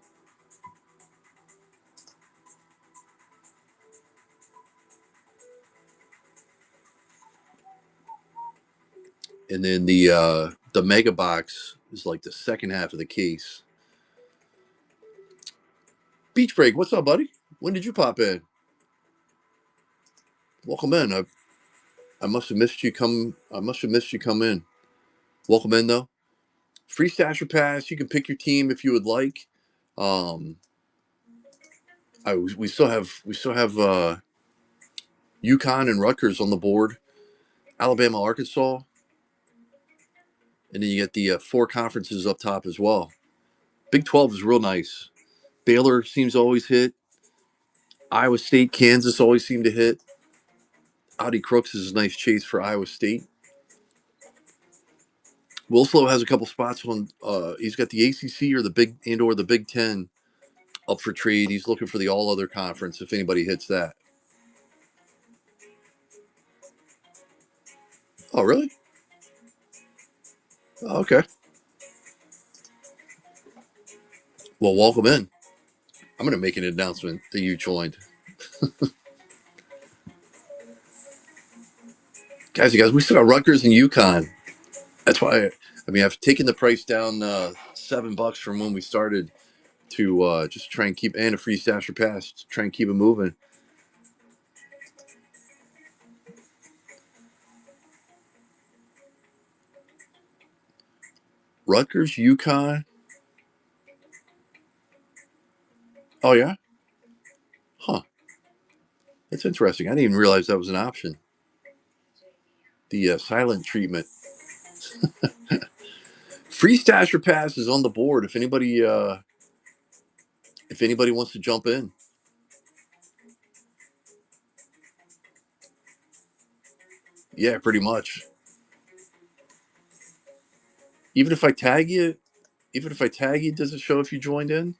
And then the mega box is like the second half of the case. Beach Break, what's up, buddy? When did you pop in? Welcome in. I must have missed you come. I must have missed you come in. Welcome in though. Free Stasher pass. You can pick your team if you would like. We still have UConn and Rutgers on the board. Alabama, Arkansas, and then you get the 4 conferences up top as well. Big 12 is real nice. Baylor seems to always hit. Iowa State, Kansas always seem to hit. Audi Crooks is a nice chase for Iowa State. Wilslow has a couple spots on. He's got the ACC or the Big Ten up for trade. He's looking for the all other conference if anybody hits that. Oh, really? Oh, okay. Well, welcome in. I'm going to make an announcement that you joined. guys, we still got Rutgers and UConn. That's why, I've taken the price down $7 from when we started to just try and keep, and a free Stasher pass, to try and keep it moving. Rutgers, UConn. Oh, yeah? Huh. That's interesting. I didn't even realize that was an option. The silent treatment. Free Stasher pass is on the board if anybody wants to jump in. Yeah, pretty much. Even if I tag you, does it show if you joined in?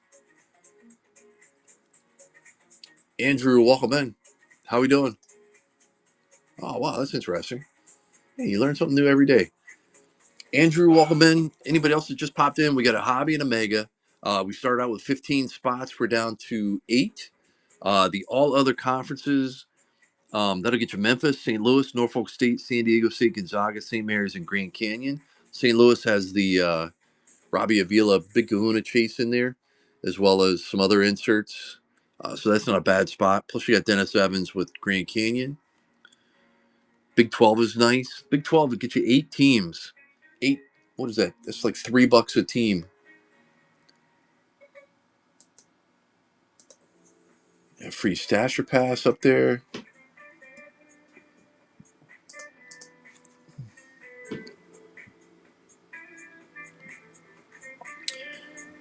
Andrew, welcome in. How we doing? Oh, wow, that's interesting. Hey, you learn something new every day. Andrew, welcome in. Anybody else that just popped in, we got a hobby and a mega. We started out with 15 spots. We're down to 8. The all other conferences, that'll get you Memphis, St. Louis, Norfolk State, San Diego State, Gonzaga, St. Mary's, and Grand Canyon. St. Louis has the Robbie Avila Big Kahuna Chase in there, as well as some other inserts. So that's not a bad spot. Plus, you got Dennis Evans with Grand Canyon. Big 12 is nice. Big 12 would get you 8 teams. 8, what is that? That's like $3 a team. Yeah, free stasher pass up there.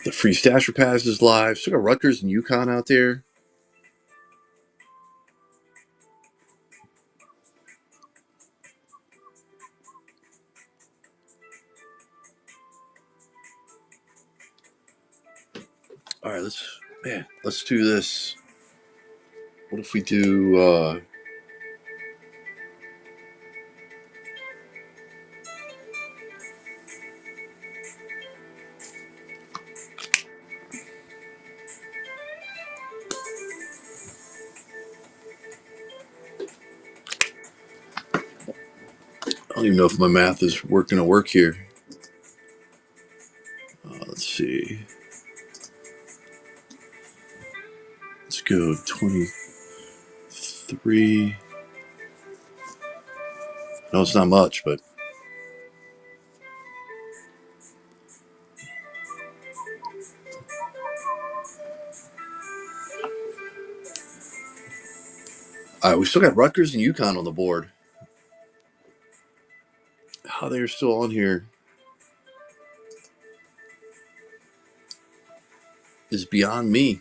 The free stasher pass is live. So we got Rutgers and UConn out there. All right, let's do this. What if we do I don't even know if my math is going to work here. Let's see. Let's go 23. No, it's not much, but all right, we still got Rutgers and UConn on the board. How they're still on here is beyond me.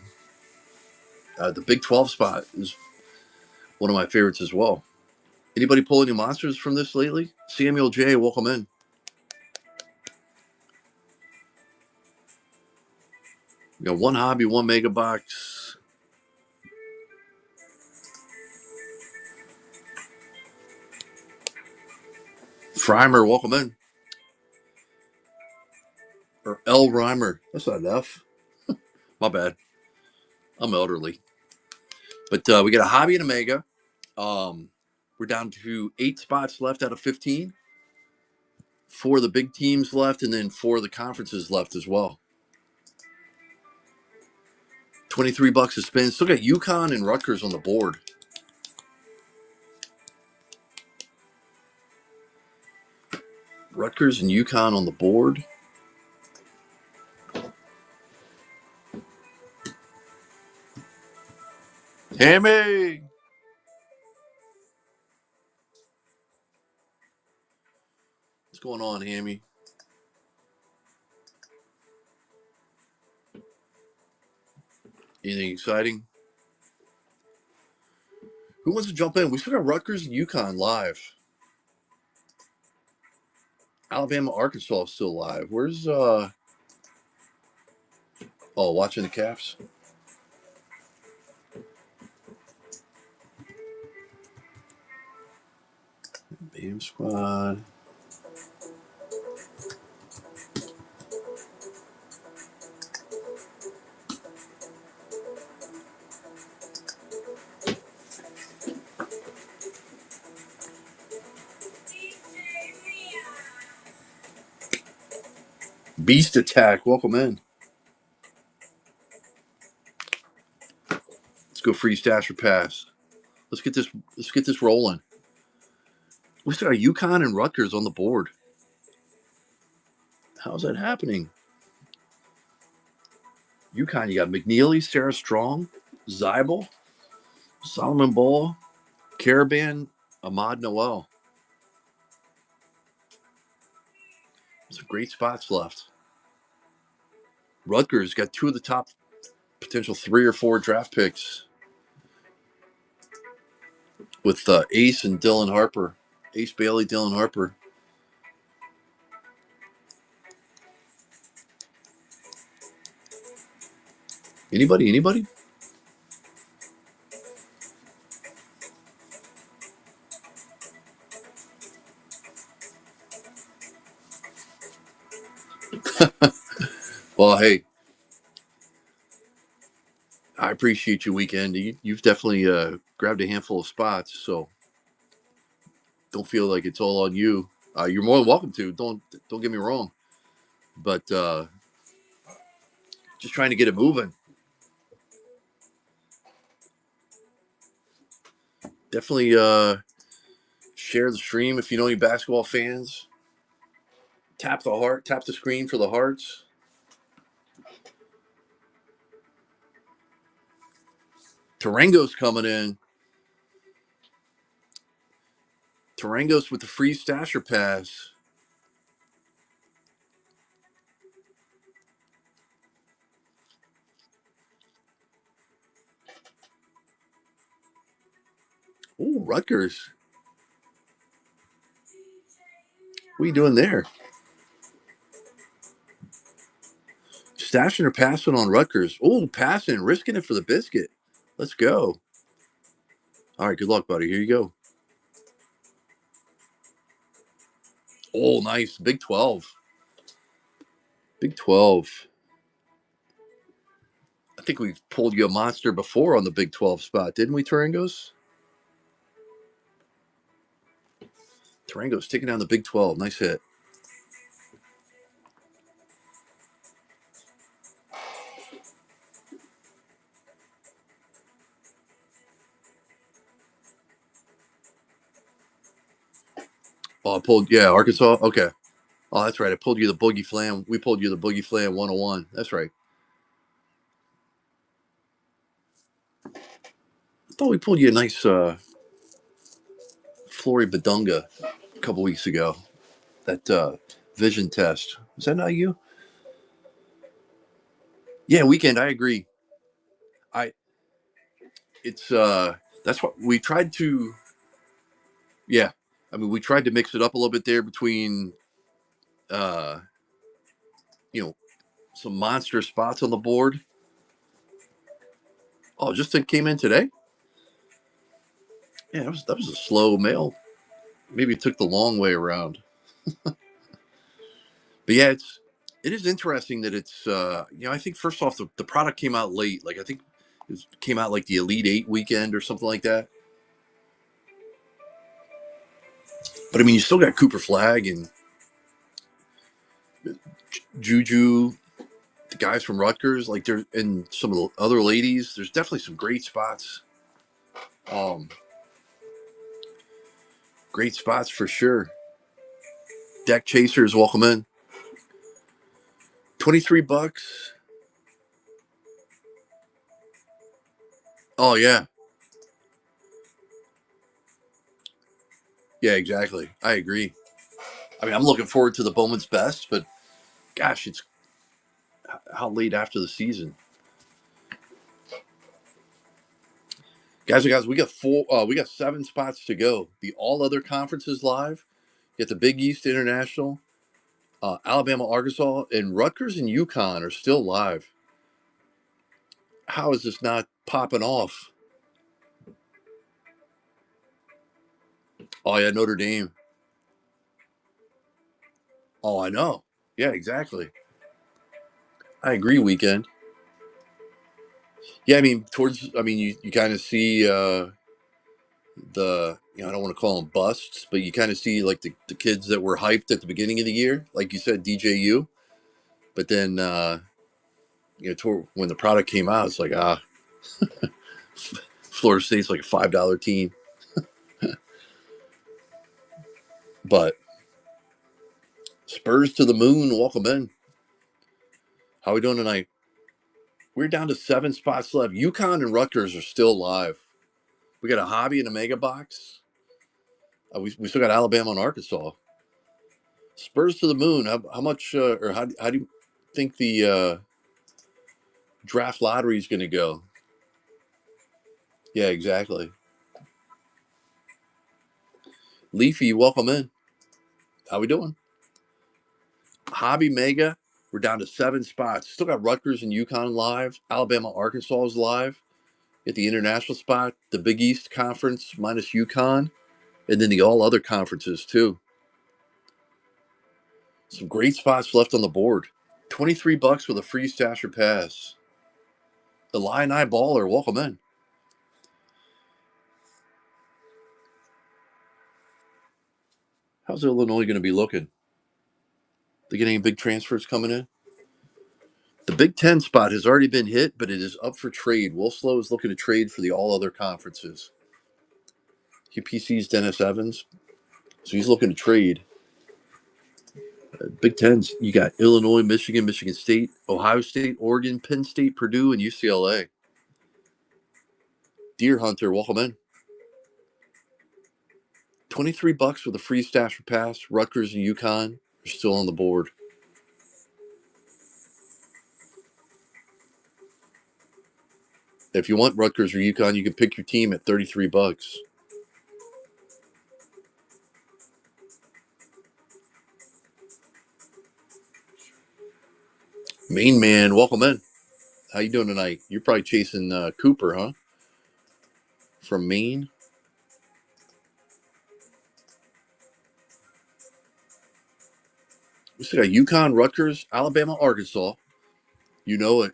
The Big 12 spot is one of my favorites as well. Anybody pull any monsters from this lately? Samuel J., welcome in. We got one hobby, one mega box. Freimer, welcome in. Or L. Reimer. That's not enough. My bad. I'm elderly. But we got a hobby and a mega. We're down to 8 spots left out of 15. 4 of the big teams left, and then 4 of the conferences left as well. $23 a spin. Still got UConn and Rutgers on the board. Rutgers and UConn on the board. Hammy! What's going on, Hammy? Anything exciting? Who wants to jump in? We still got Rutgers and UConn live. Alabama, Arkansas is still live. Where's watching the Caps? BAM squad. Beast Attack, welcome in. Let's go free stash or pass. Let's get this rolling. We still got UConn and Rutgers on the board. How's that happening? UConn, you got McNeely, Sarah Strong, Zybel, Solomon Ball, Caravan, Ahmad Noel. Some great spots left. Rutgers got 2 of the top potential 3 or 4 draft picks with Ace and Dylan Harper. Ace Bailey, Dylan Harper. Anybody? Well, hey, appreciate you, Weekend. You've definitely grabbed a handful of spots, so don't feel like it's all on you. You're more than welcome to. Don't get me wrong, but just trying to get it moving. Definitely share the stream if you know any basketball fans. Tap the screen for the hearts. Tarango's coming in. Tarangos with the free stasher pass. Ooh, Rutgers. What are you doing there? Stashing or passing on Rutgers? Ooh, passing, risking it for the biscuit. Let's go. All right, good luck, buddy. Here you go. Oh, nice. Big 12. Big 12. I think we've pulled you a monster before on the Big 12 spot, didn't we, Tarangos? Tarangos taking down the Big 12. Nice hit. Oh, I pulled, yeah, Arkansas. Okay. Oh, that's right. I pulled you the Boogie Flam. We pulled you the Boogie Flam 101. That's right. I thought we pulled you a nice Flory Badunga a couple weeks ago. That vision test. Was that not you? Yeah, Weekend. I agree. I it's that's what we tried to. Yeah, I mean we tried to mix it up a little bit there between uh you know some monster spots on the board. Oh, just it came in today. Yeah, that was a slow mail. Maybe it took the long way around. But yeah, it is interesting that it's I think first off the product came out late. Like I think it came out like the Elite Eight weekend or something like that. But I mean, you still got Cooper Flag and Juju, the guys from Rutgers, like there, and some of the other ladies. There's definitely some great spots. Um, Great spots for sure. Deck chasers, welcome in. $23. Oh yeah, yeah, exactly. I agree. I mean, I'm looking forward to the Bowman's Best, but gosh, it's how late after the season. Guys, we got we got 7 spots to go. The all other conferences live. You got the Big East International, Alabama, Arkansas, and Rutgers and UConn are still live. How is this not popping off? Oh yeah, Notre Dame. Oh, I know. Yeah, exactly. I agree. Weekend. Yeah, I mean, you kind of see the I don't want to call them busts, but you kind of see like the kids that were hyped at the beginning of the year, like you said, DJU, but then when the product came out, it's like Florida State's like a $5 team, but Spurs to the moon, welcome in. How are we doing tonight? We're down to 7 spots left. UConn and Rutgers are still live. We got a hobby and a mega box. We still got Alabama and Arkansas. Spurs to the moon. How much or how do you think the draft lottery is going to go? Yeah, exactly. Leafy, welcome in. How we doing? Hobby Mega. We're down to 7 spots. Still got Rutgers and UConn live. Alabama, Arkansas is live. At the international spot, the Big East Conference minus UConn, and then the all other conferences too. Some great spots left on the board. $23 with a free stasher pass. Illini baller, welcome in. How's Illinois going to be looking? They get any big transfers coming in? The Big Ten spot has already been hit, but it is up for trade. Will Slow is looking to trade for the all other conferences. UPC's Dennis Evans, so he's looking to trade. Big Tens, you got Illinois, Michigan, Michigan State, Ohio State, Oregon, Penn State, Purdue, and UCLA. Deer Hunter, welcome in. $23 for the free Stafford pass. Rutgers and UConn are still on the board. If you want Rutgers or UConn, you can pick your team at $33. Main Man, welcome in. How you doing tonight? You're probably chasing Cooper, huh? From Maine. We still got UConn, Rutgers, Alabama, Arkansas. You know it.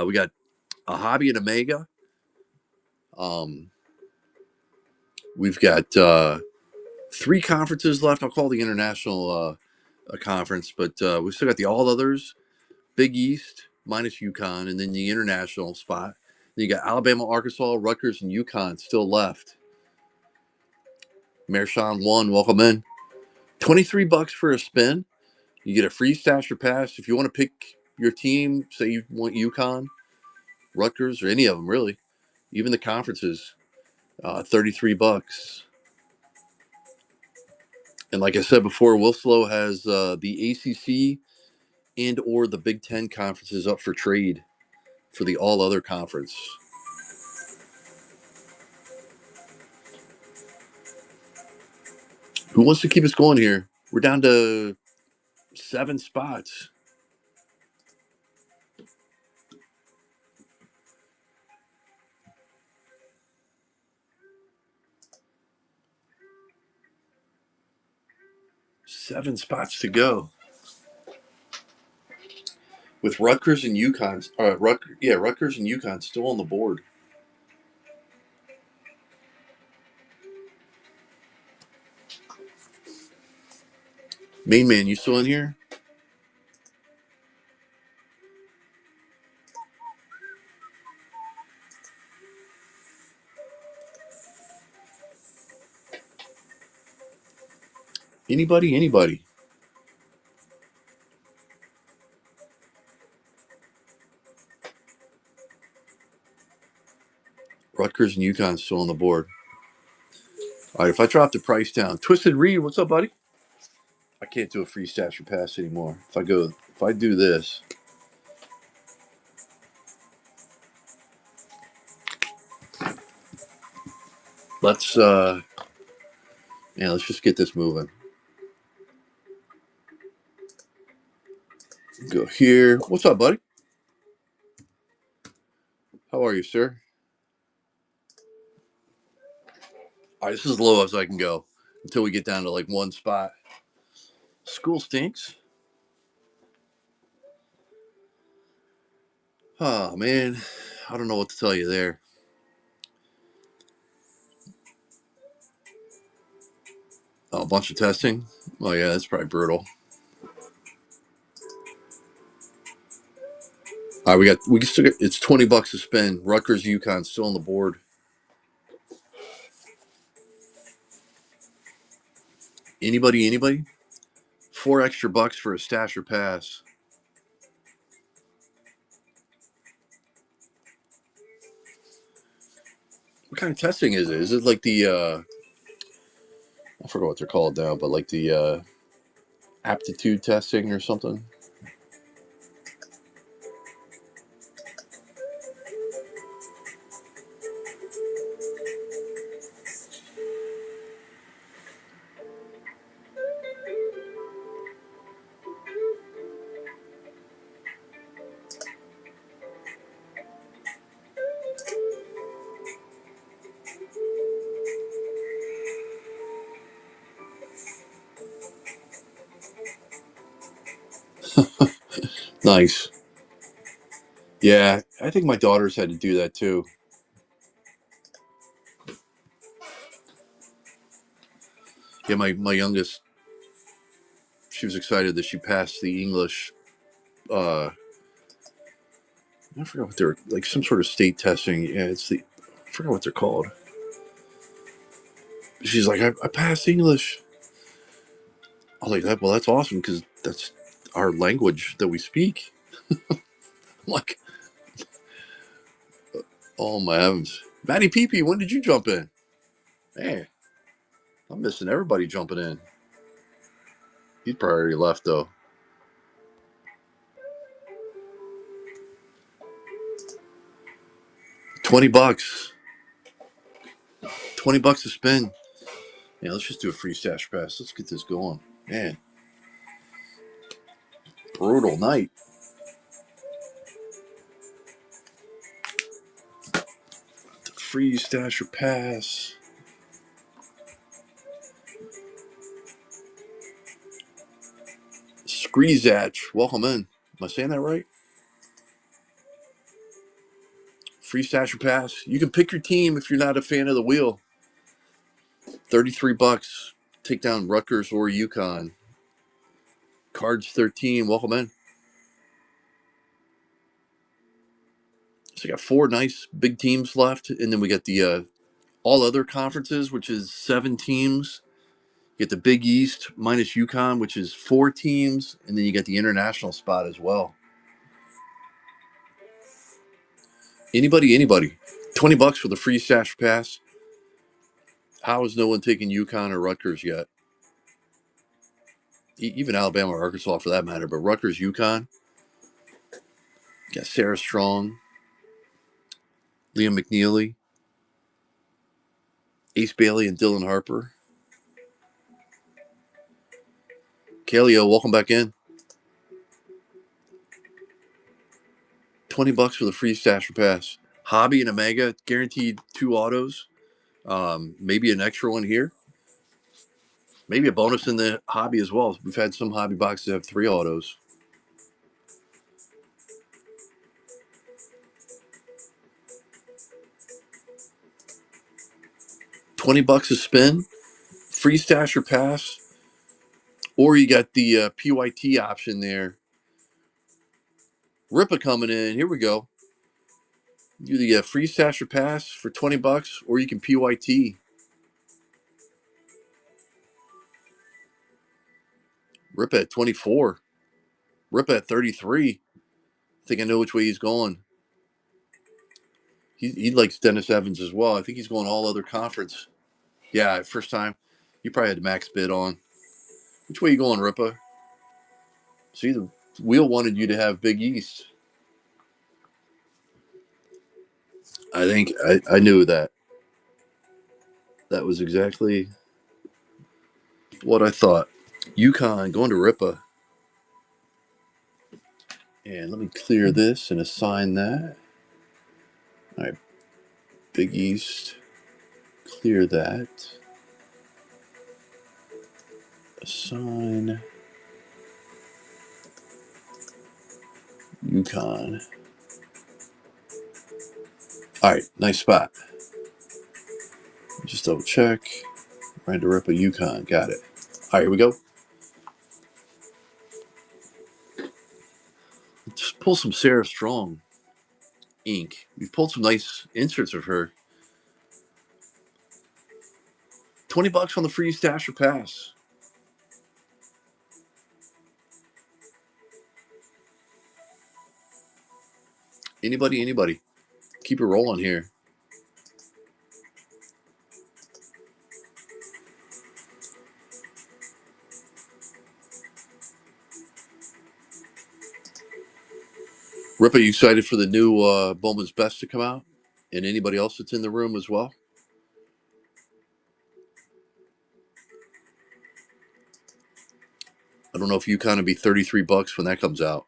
We got a hobby and Omega. We've got 3 conferences left. I'll call the international a conference, but we still got the all others, Big East minus UConn, and then the international spot. Then you got Alabama, Arkansas, Rutgers, and UConn still left. Mershawn one, welcome in. $23 for a spin. You get a free stash or pass if you want to pick your team. Say you want UConn, Rutgers, or any of them really, even the conferences. $33. And like I said before, Will Slow has the ACC and or the Big Ten conferences up for trade for the all other conference. Who wants to keep us going here? We're down to 7 spots. Seven spots to go. With Rutgers and UConn, Rutgers and UConn still on the board. Main Man, you still in here? Anybody? Rutgers and UConn still on the board. All right, if I drop the price down, Twisted Reed, what's up, buddy? I can't do a free stash or pass anymore. If I do this, let's let's just get this moving. Go here. What's up, buddy? How are you, sir? All right, this is as low as I can go until we get down to like one spot. School stinks. Oh man, I don't know what to tell you there. Oh, a bunch of testing. Oh yeah, that's probably brutal. All right, we still got, it's $20 to spend. Rutgers, UConn still on the board. Anybody? $4 extra for a stash or pass. What kind of testing is it? Is it like the I forget what they're called now, but like the aptitude testing or something? Nice. Yeah, I think my daughters had to do that too. Yeah, my youngest, she was excited that she passed the English. I forgot what they're like, some sort of state testing. Yeah, I forgot what they're called. She's like, I passed English. I was like, that. Well, that's awesome because that's our language that we speak. I'm like, oh my heavens, Matty Peepee, when did you jump in? Man, I'm missing everybody jumping in. He's probably already left though. 20 bucks. 20 bucks to spin. Yeah, let's just do a free stash pass. Let's get this going. Man, brutal night. The free stasher pass. Screezatch, welcome in. Am I saying that right? Free stasher pass. You can pick your team if you're not a fan of the wheel. 33 bucks. Take down Rutgers or UConn. Cards 13. Welcome in. So we got four nice big teams left, and then we got the all other conferences, which is 7 teams. You get the Big East minus UConn, which is 4 teams, and then you get the international spot as well. Anybody. 20 bucks for the free stash pass. How is no one taking UConn or Rutgers yet? Even Alabama or Arkansas for that matter, but Rutgers, UConn. Got Sarah Strong, Liam McNeely, Ace Bailey, and Dylan Harper. Kaleo, welcome back in. 20 bucks for the free stasher pass. Hobby and Omega, guaranteed 2 autos. Maybe an extra one here. Maybe a bonus in the hobby as well. We've had some hobby boxes that have 3 autos. $20 a spin, free stasher pass, or you got the PYT option there. Ripa coming in. Here we go. You either get a free stasher pass for 20 bucks, or you can PYT. Ripa at 24. Ripa at 33. I think I know which way he's going. He likes Dennis Evans as well. I think he's going all other conference. Yeah, first time. You probably had the max bid on. Which way you going, Ripa? See, the wheel wanted you to have Big East. I think I knew that. That was exactly what I thought. UConn going to Ripa. And let me clear this and assign that. All right, Big East. Clear that. Assign UConn. All right, nice spot. Just double check. Right to Ripa, UConn. Got it. All right, here we go. Just pull some Sarah Strong ink. We've pulled some nice inserts of her. 20 bucks on the free stasher pass. Anybody. Keep it rolling here. Rip, are you excited for the new Bowman's Best to come out? And anybody else that's in the room as well? I don't know if UConn will be 33 bucks when that comes out.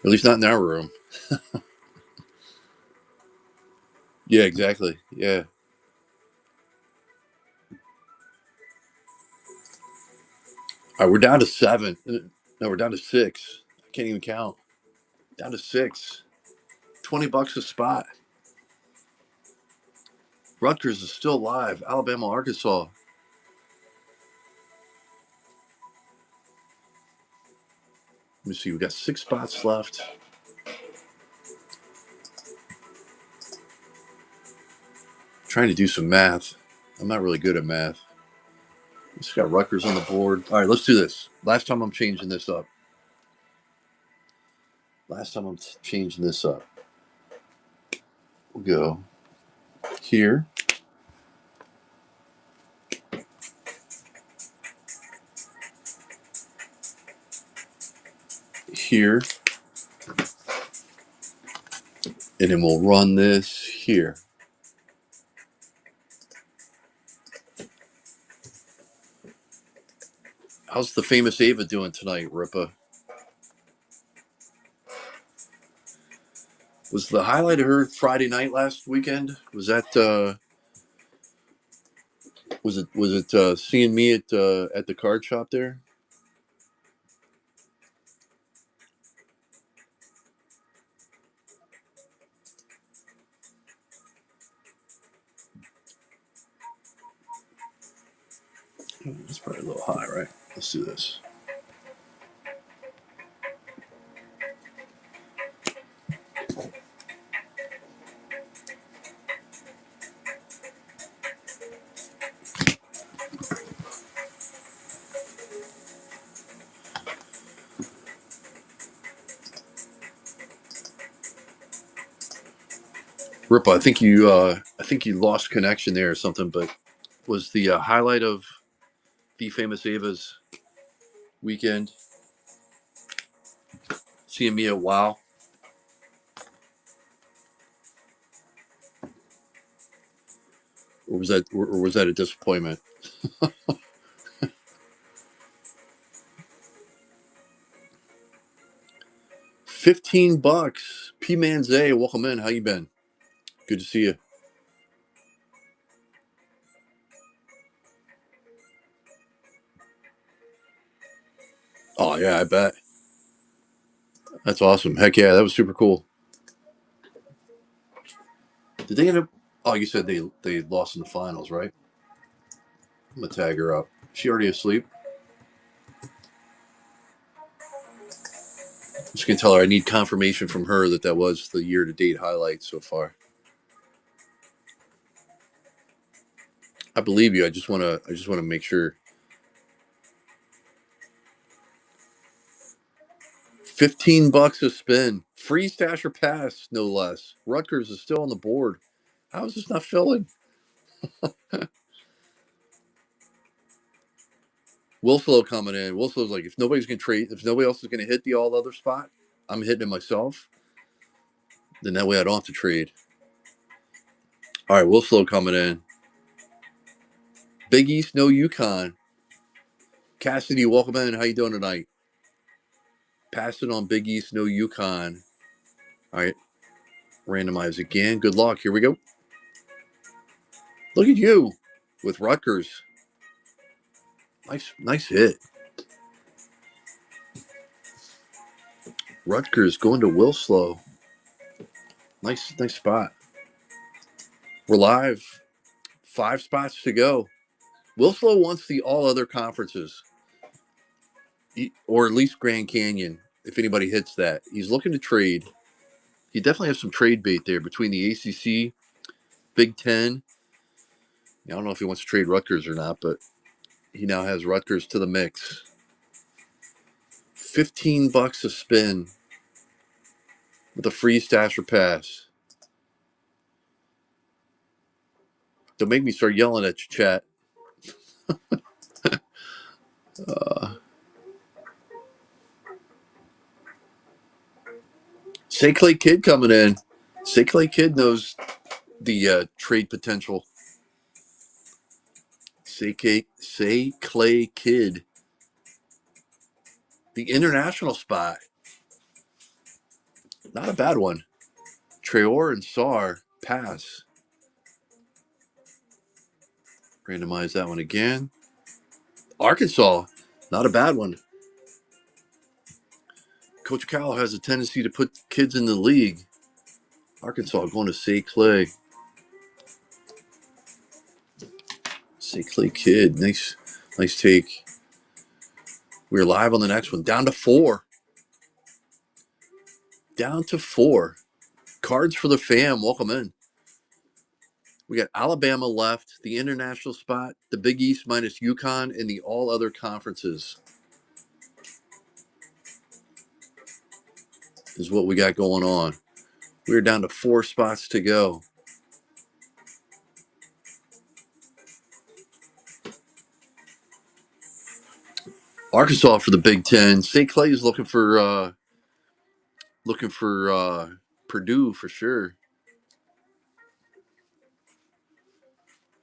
At least not in our room. Yeah, exactly. Yeah. All right, we're down to 7. No, we're down to 6. I can't even count. Down to 6. $20 a spot. Rutgers is still live. Alabama, Arkansas. Let me see. We got 6 spots left. Trying to do some math. I'm not really good at math. Just got Rutgers on the board. All right, let's do this. Last time I'm changing this up. We'll go here. Here. And then we'll run this here. How's the famous Ava doing tonight, Ripa? Was the highlight of her Friday night last weekend? Was that was it seeing me at the card shop there? It's probably a little high, right? Let's do this. Ripa, I think you lost connection there or something, but was the highlight of the famous Ava's weekend seeing me at Wow? Or was that a disappointment? $15. P Manzay, welcome in. How you been? Good to see you. Oh yeah, I bet. That's awesome. Heck yeah, that was super cool. Did they end up? Oh, you said they lost in the finals, right? I'm gonna tag her up. Is she already asleep? I'm just gonna tell her I need confirmation from her that was the year-to-date highlight so far. I believe you. I just wanna make sure. $15 a spin, free stash or pass, no less. Rutgers is still on the board. How is this not filling? Wilslow coming in. Wilslow's like, if nobody's gonna trade, if nobody else is gonna hit the all other spot, I'm hitting it myself. Then that way I don't have to trade. All right, Wilslow coming in. Big East, no Yukon. Cassidy, welcome in. How you doing tonight? Passing on Big East, no Yukon. All right, randomize again. Good luck. Here we go. Look at you with Rutgers. Nice hit. Rutgers going to Wilslow. Nice spot. We're live. 5 spots to go. Wilslow wants the all other conferences, or at least Grand Canyon. If anybody hits that, he's looking to trade. He definitely has some trade bait there between the ACC, Big Ten. I don't know if he wants to trade Rutgers or not, but he now has Rutgers to the mix. $15 a spin with a free stash or pass. Don't make me start yelling at you, chat. Say Clay Kid coming in. Say Clay Kid knows the trade potential. Say Clay Kid. The international spot. Not a bad one. Traore and Sarr pass. Randomize that one again. Arkansas. Not a bad one. Coach Cal has a tendency to put kids in the league. Arkansas going to St. Clay. St. Clay kid. Nice take. We're live on the next one. Down to 4. Down to 4. Cards for the fam. Welcome in. We got Alabama left, the international spot, the Big East minus UConn, and the all other conferences is what we got going on. We're down to 4 spots to go. Arkansas for the Big Ten. St. Clay is looking for Purdue for sure.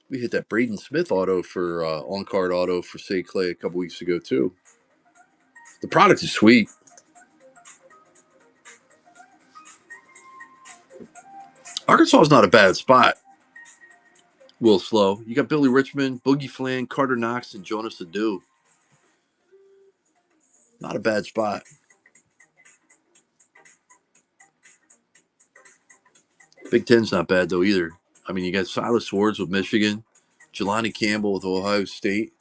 We hit that Braden Smith auto for on-card auto for St. Clay a couple weeks ago too. The product is sweet. Arkansas is not a bad spot. Will Slow. You got Billy Richmond, Boogie Flan, Carter Knox, and Jonas Adu. Not a bad spot. Big Ten's not bad though either. I mean, you got Silas Swords with Michigan, Jelani Campbell with Ohio State.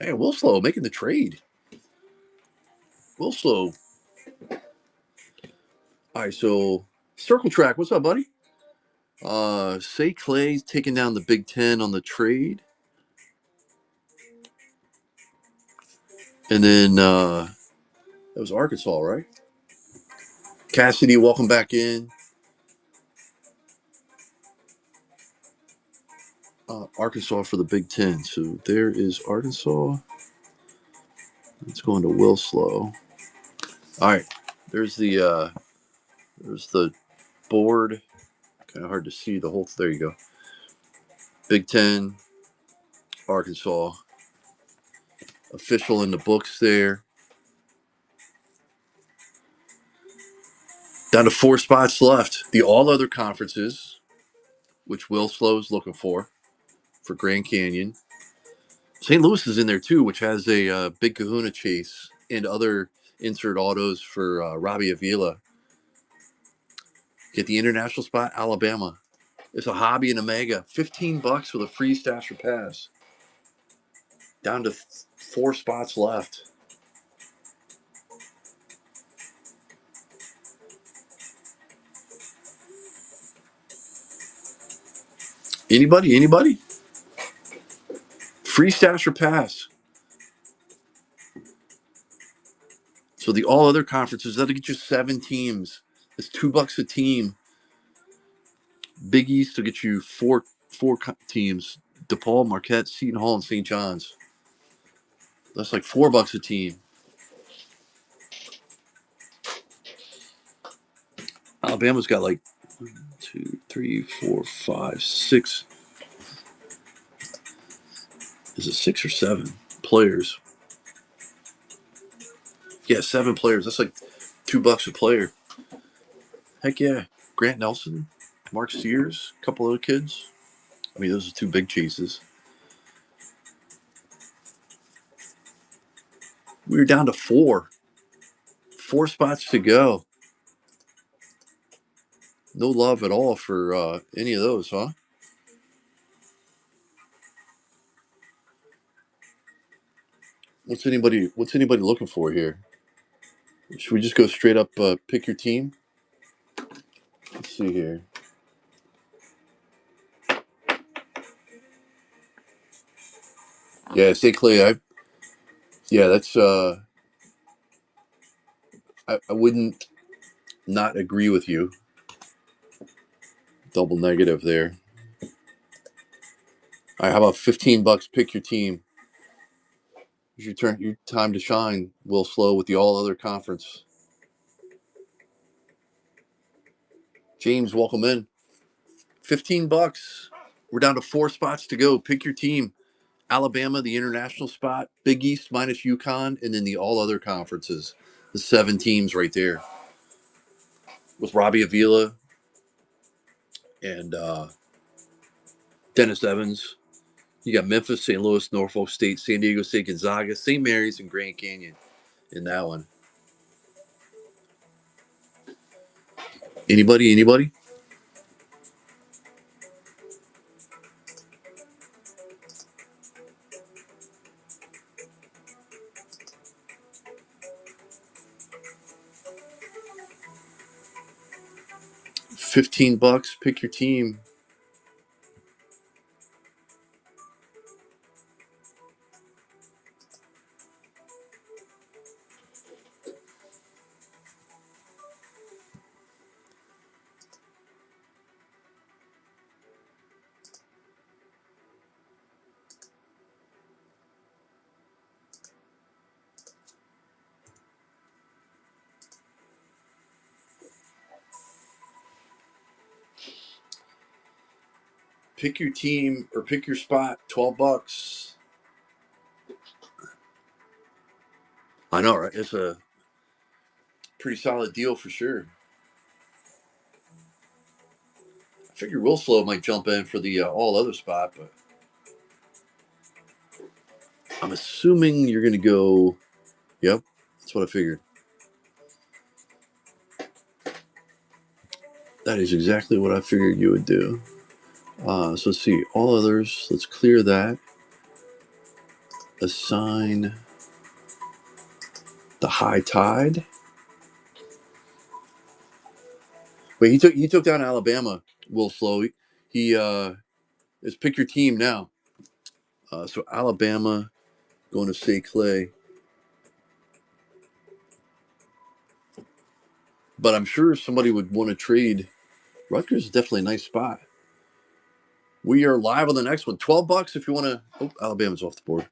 Hey, Will Slow making the trade. Will Slow. All right, so Circle Track, what's up, buddy? St. Clay's taking down the Big Ten on the trade. And then that was Arkansas, right? Cassidy, welcome back in. Arkansas for the Big Ten. So there is Arkansas. It's going to Will Slow. All right, there's the board. Kind of hard to see the whole. There you go. Big Ten, Arkansas. Official in the books there. Down to 4 spots left. The all other conferences, which Will Slow is looking for Grand Canyon. St. Louis is in there too, which has a big kahuna chase and other insert autos for Robbie Avila. Get the international spot, Alabama. It's a hobby and a mega. $15 with a free stasher pass. Down to 4 spots left. Anybody? Free stasher pass. So the all other conferences, that'll get you 7 teams. It's $2 a team. Big East will get you four teams: DePaul, Marquette, Seton Hall, and St. John's. That's like $4 a team. Alabama's got like 1, 2, 3, 4, 5, 6. Is it 6 or 7 players? Yeah, 7 players. That's like $2 a player. Heck yeah. Grant Nelson, Mark Sears, a couple other kids. I mean, those are 2 big chases. We're down to 4. 4 spots to go. No love at all for any of those, huh? What's anybody looking for here? Should we just go straight up pick your team? Let's see here. Yeah, St. Clay. That's I wouldn't not agree with you. Double negative there. All right, how about $15? Pick your team. It's your turn. Your time to shine. Will Slow with the all other conference. James, welcome in. $15. We're down to 4 spots to go. Pick your team. Alabama, the international spot. Big East minus UConn, and then the all other conferences. The 7 teams right there. With Robbie Avila and Dennis Evans. You got Memphis, St. Louis, Norfolk State, San Diego State, Gonzaga, St. Mary's, and Grand Canyon in that one. Anybody? Anybody? $15. Pick your team. Pick your team or pick your spot. $12. I know, right? It's a pretty solid deal for sure. I figure Will Slow might jump in for the all other spot, but I'm assuming you're going to go. Yep, that's what I figured. That is exactly what I figured you would do. So let's see. All others. Let's clear that. Assign the high tide. Wait, he took down Alabama. Will Slow. He is pick your team now. So Alabama going to St. Clay. But I'm sure somebody would want to trade. Rutgers is definitely a nice spot. We are live on the next one. $12 if you want to. Oh, Alabama's off the board.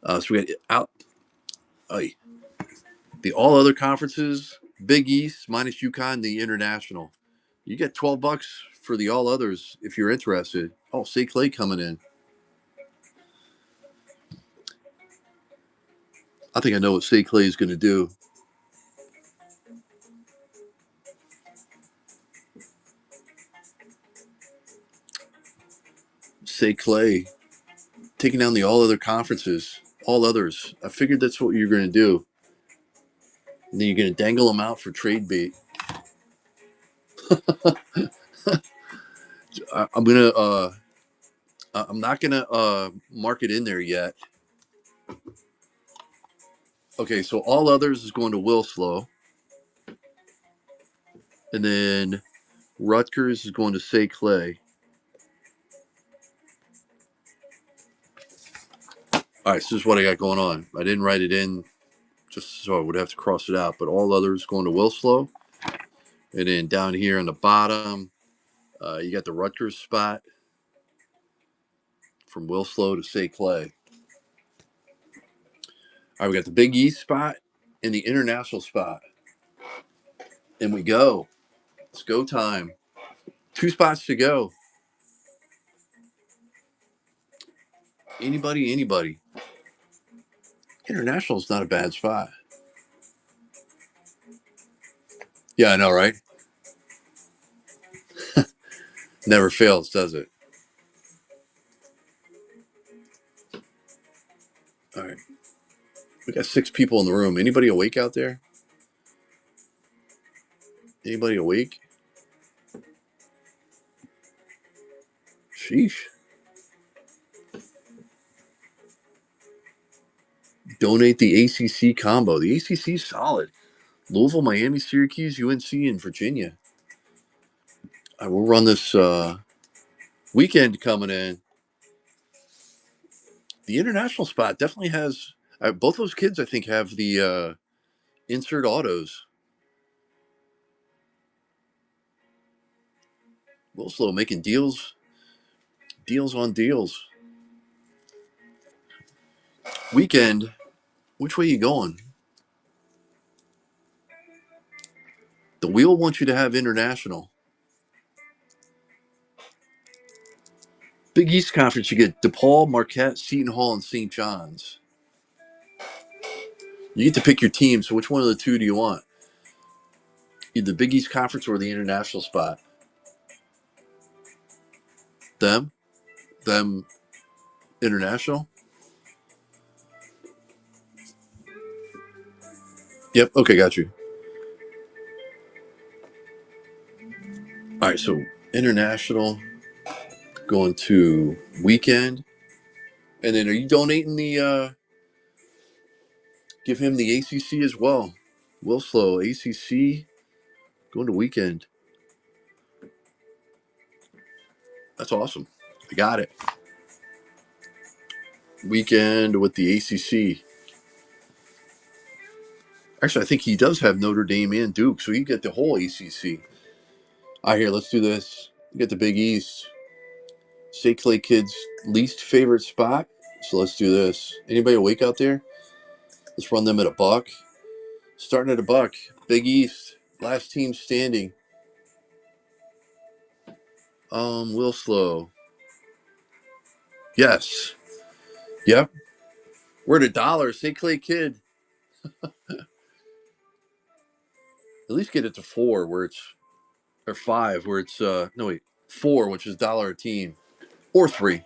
So we got out the all other conferences, Big East minus UConn, the international. You get $12 for the all others if you're interested. Oh, St. Clay coming in. I think I know what St. Clay is going to do. St. Clay taking down the all other conferences, all others. I figured that's what you're going to do. And then you're going to dangle them out for trade bait. I'm gonna. I'm not gonna mark it in there yet. Okay, so all others is going to Will Slow, and then Rutgers is going to St. Clay. All right, so this is what I got going on. I didn't write it in just so I would have to cross it out, but all others going to Will Slow, and then down here on the bottom, you got the Rutgers spot from Will Slow to St. Clay. All right, we got the Big East spot and the international spot, and we go. It's go time. 2 spots to go. Anybody, anybody. International is not a bad spot. Yeah, I know, right? Never fails, does it? All right. We got 6 people in the room. Anybody awake out there? Anybody awake? Sheesh. Donate the ACC combo. The ACC is solid. Louisville, Miami, Syracuse, UNC, and Virginia. We'll run this weekend coming in. The international spot definitely has. Both those kids, I think, have the insert autos. Will Slow making deals on deals. Weekend, which way you going? The wheel wants you to have international. Big East Conference, you get DePaul, Marquette, Seton Hall, and St. John's. You get to pick your team, so which one of the two do you want? Either the Big East Conference or the international spot? Them? International. Yep. Okay, got you. All right, so International going to Weekend, and then are you donating the? Give him the ACC as well. Will Slow ACC going to Weekend. That's awesome. I got it. Weekend with the ACC. Actually, I think he does have Notre Dame and Duke, so you get the whole ACC. All right, here, let's do this. You get the Big East. State Clay Kid's least favorite spot. So let's do this. Anybody awake out there? Let's run them at a buck. Starting at a buck. Big East. Last team standing. Will Slow. Yes. Yep. We're at $1. St. Clay Kid. At least get it to 4 where it's, or 5 where it's, no wait, 4, which is $1 a team. Or 3.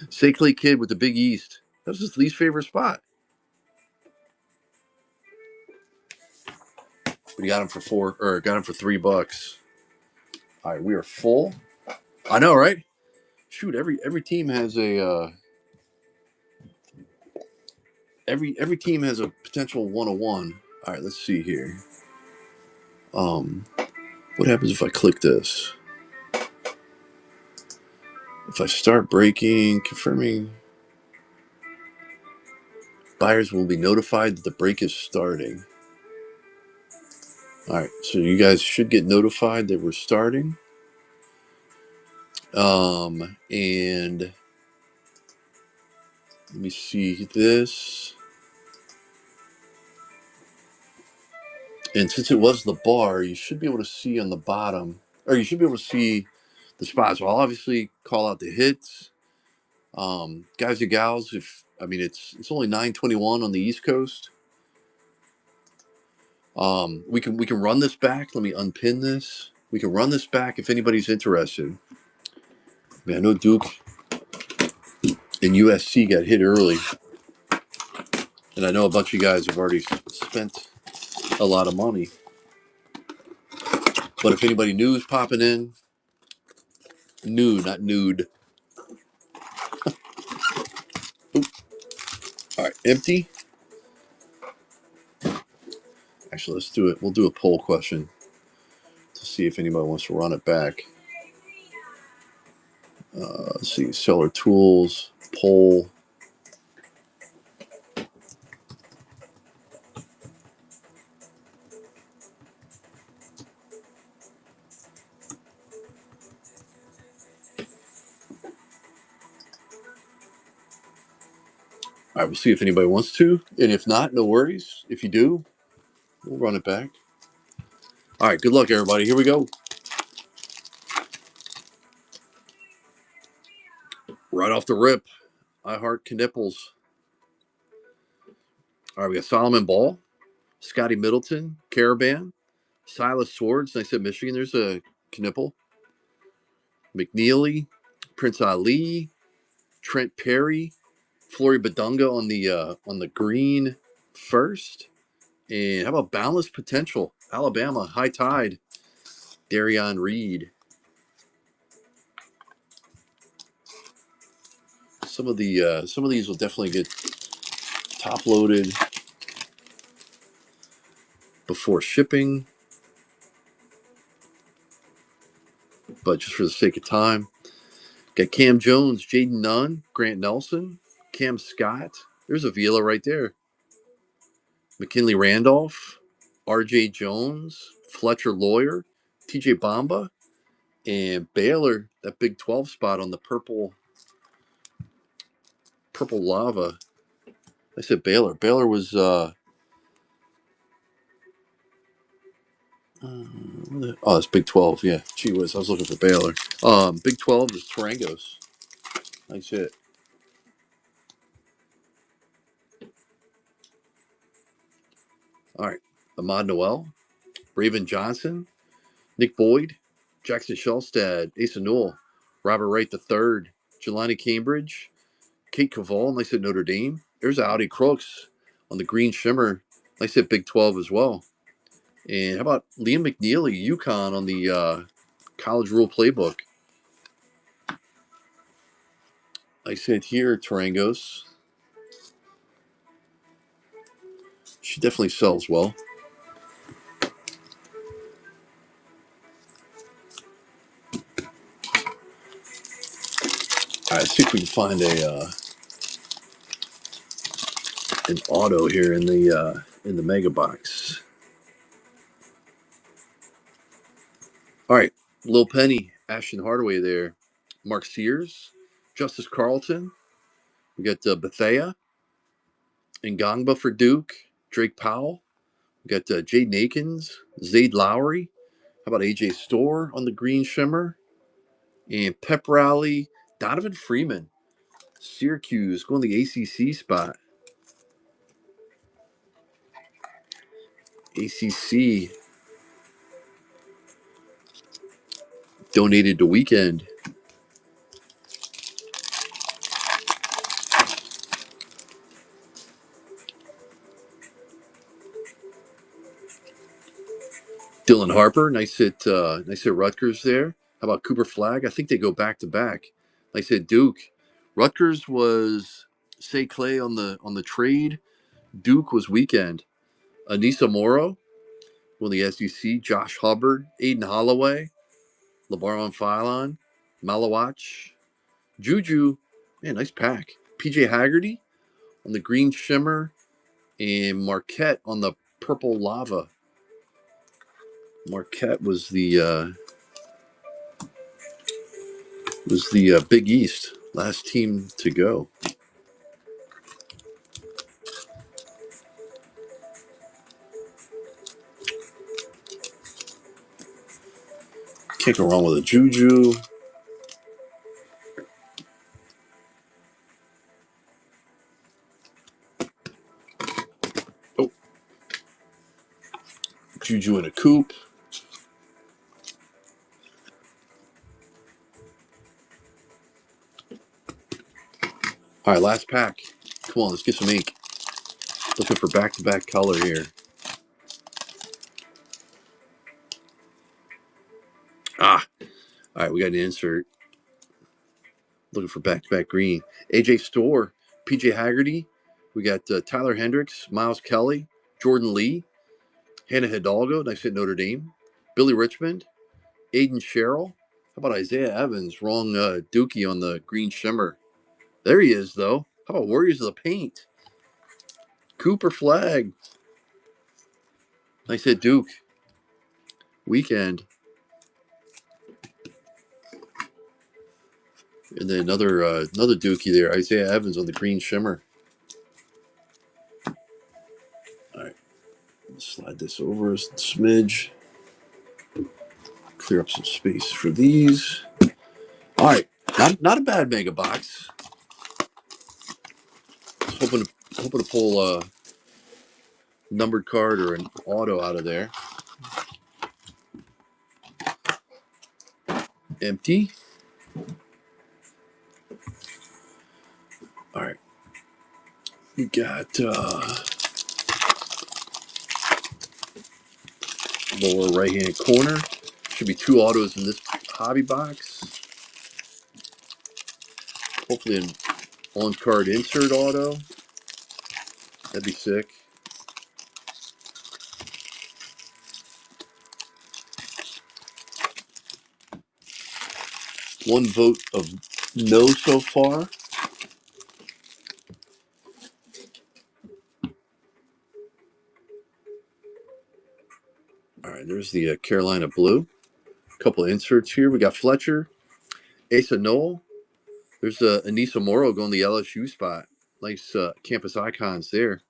St. Clay Kid with the Big East. That was his least favorite spot. But he got him for got him for $3. All right, we are full. I know, right? Shoot, every team has a every team has a potential 101. All right, let's see here. What happens if I click this? If I start breaking, confirming, buyers will be notified that the break is starting. All right, so you guys should get notified that we're starting. And let me see this. And since it was the bar, you should be able to see on the bottom, or you should be able to see the spots. So I'll obviously call out the hits. Guys and gals, it's only 9:21 on the East Coast. We can run this back. Let me unpin this. We can run this back if anybody's interested. I know Duke and USC got hit early, and I know a bunch of you guys have already spent a lot of money. But if anybody new is popping in, new, not nude. All right, empty. Actually, let's do it. We'll do a poll question to see if anybody wants to run it back. Let's see, seller tools, poll. All right, we'll see if anybody wants to. And if not, no worries. If you do, we'll run it back. All right, good luck, everybody. Here we go. Right off the rip, I heart Knipples. All right, we got Solomon Ball, Scotty Middleton, Caravan, Silas Swords. Nice at Michigan. There's a Knipple. McNeely, Prince Ali, Trent Perry, Flory Badunga on the green first. And how about Boundless Potential? Alabama, High Tide, Darion Reed. Some of these will definitely get top loaded before shipping. But just for the sake of time, got Cam Jones, Jaden Nunn, Grant Nelson, Cam Scott. There's a Vila right there. McKinley Randolph, R.J. Jones, Fletcher Lawyer, T.J. Bamba, and Baylor. That Big 12 spot on the purple lava. I said Baylor. Baylor was it's Big 12. Yeah, gee whiz, I was looking for Baylor. Big 12 is Tarangos. Nice hit. All right, Ahmad Noel, Raven Johnson, Nick Boyd, Jackson Shellstad, Asa Newell, Robert Wright III, Jelani Cambridge, Kate Caval, nice at Notre Dame. There's Audi Crooks on the green shimmer, nice at Big 12 as well. And how about Liam McNeely, UConn on the college rule playbook. Nice hit here, Tarangos. She definitely sells well. All right, let's see if we can find an auto here in the mega box. All right, Lil Penny, Ashton Hardaway there, Mark Sears, Justice Carlton. We got Bethea, Ngangba for Duke, Drake Powell. We got Jaden Akins, Zayd Lowry. How about AJ Storr on the green shimmer? And Pep Rally, Donovan Freeman, Syracuse going the ACC spot. ACC donated to Weekend. Dylan Harper, nice hit Rutgers there. How about Cooper Flagg? I think they go back to back. Nice hit Duke. Rutgers was Say Clay on the trade. Duke was Weekend. Anissa Morrow won the SEC. Josh Hubbard, Aiden Holloway, LeBaron Philon, Malawach, Juju. Man, nice pack. PJ Haggerty on the green shimmer, and Marquette on the purple lava. Marquette was the Big East, last team to go. Can't go wrong with a Juju. Oh, Juju in a coupe. All right, last pack. Come on, let's get some ink. Looking for back-to-back color here. All right, we got an insert. Looking for back-to-back green. AJ Storr, PJ Haggerty. We got Tyler Hendricks, Miles Kelly, Jordan Lee, Hannah Hidalgo, nice hit Notre Dame. Billy Richmond, Aiden Sherrill. How about Isaiah Evans? Wrong Dookie on the green shimmer. There he is, though. How about Warriors of the Paint? Cooper Flagg. Nice hit Duke. Weekend. And then another Dookie there. Isaiah Evans on the green shimmer. All right. Slide this over a smidge. Clear up some space for these. All right. Not a bad mega box. Hoping to pull a numbered card or an auto out of there. Empty. All right. We got lower right-hand corner. Should be 2 autos in this hobby box. Hopefully an on-card insert auto. That'd be sick. One vote of no so far. All right, there's the Carolina Blue. A couple of inserts here. We got Fletcher, Asa Noel. There's Anissa Morrow going the LSU spot. Nice campus icons there.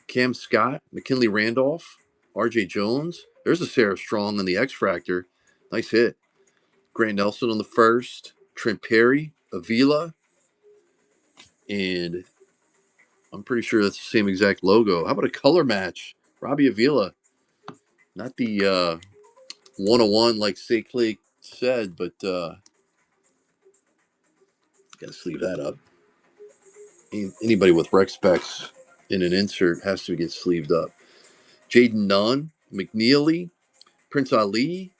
Cam Scott, McKinley Randolph, RJ Jones. There's a Sarah Strong on the X Fractor. Nice hit. Grant Nelson on the first. Trent Perry, Avila. And I'm pretty sure that's the same exact logo. How about a color match? Robbie Avila. Not the 101 like Say Clay said, but Got to sleeve that up. Anybody with rec specs in an insert has to get sleeved up. Jaden Nunn, McNeely, Prince Ali.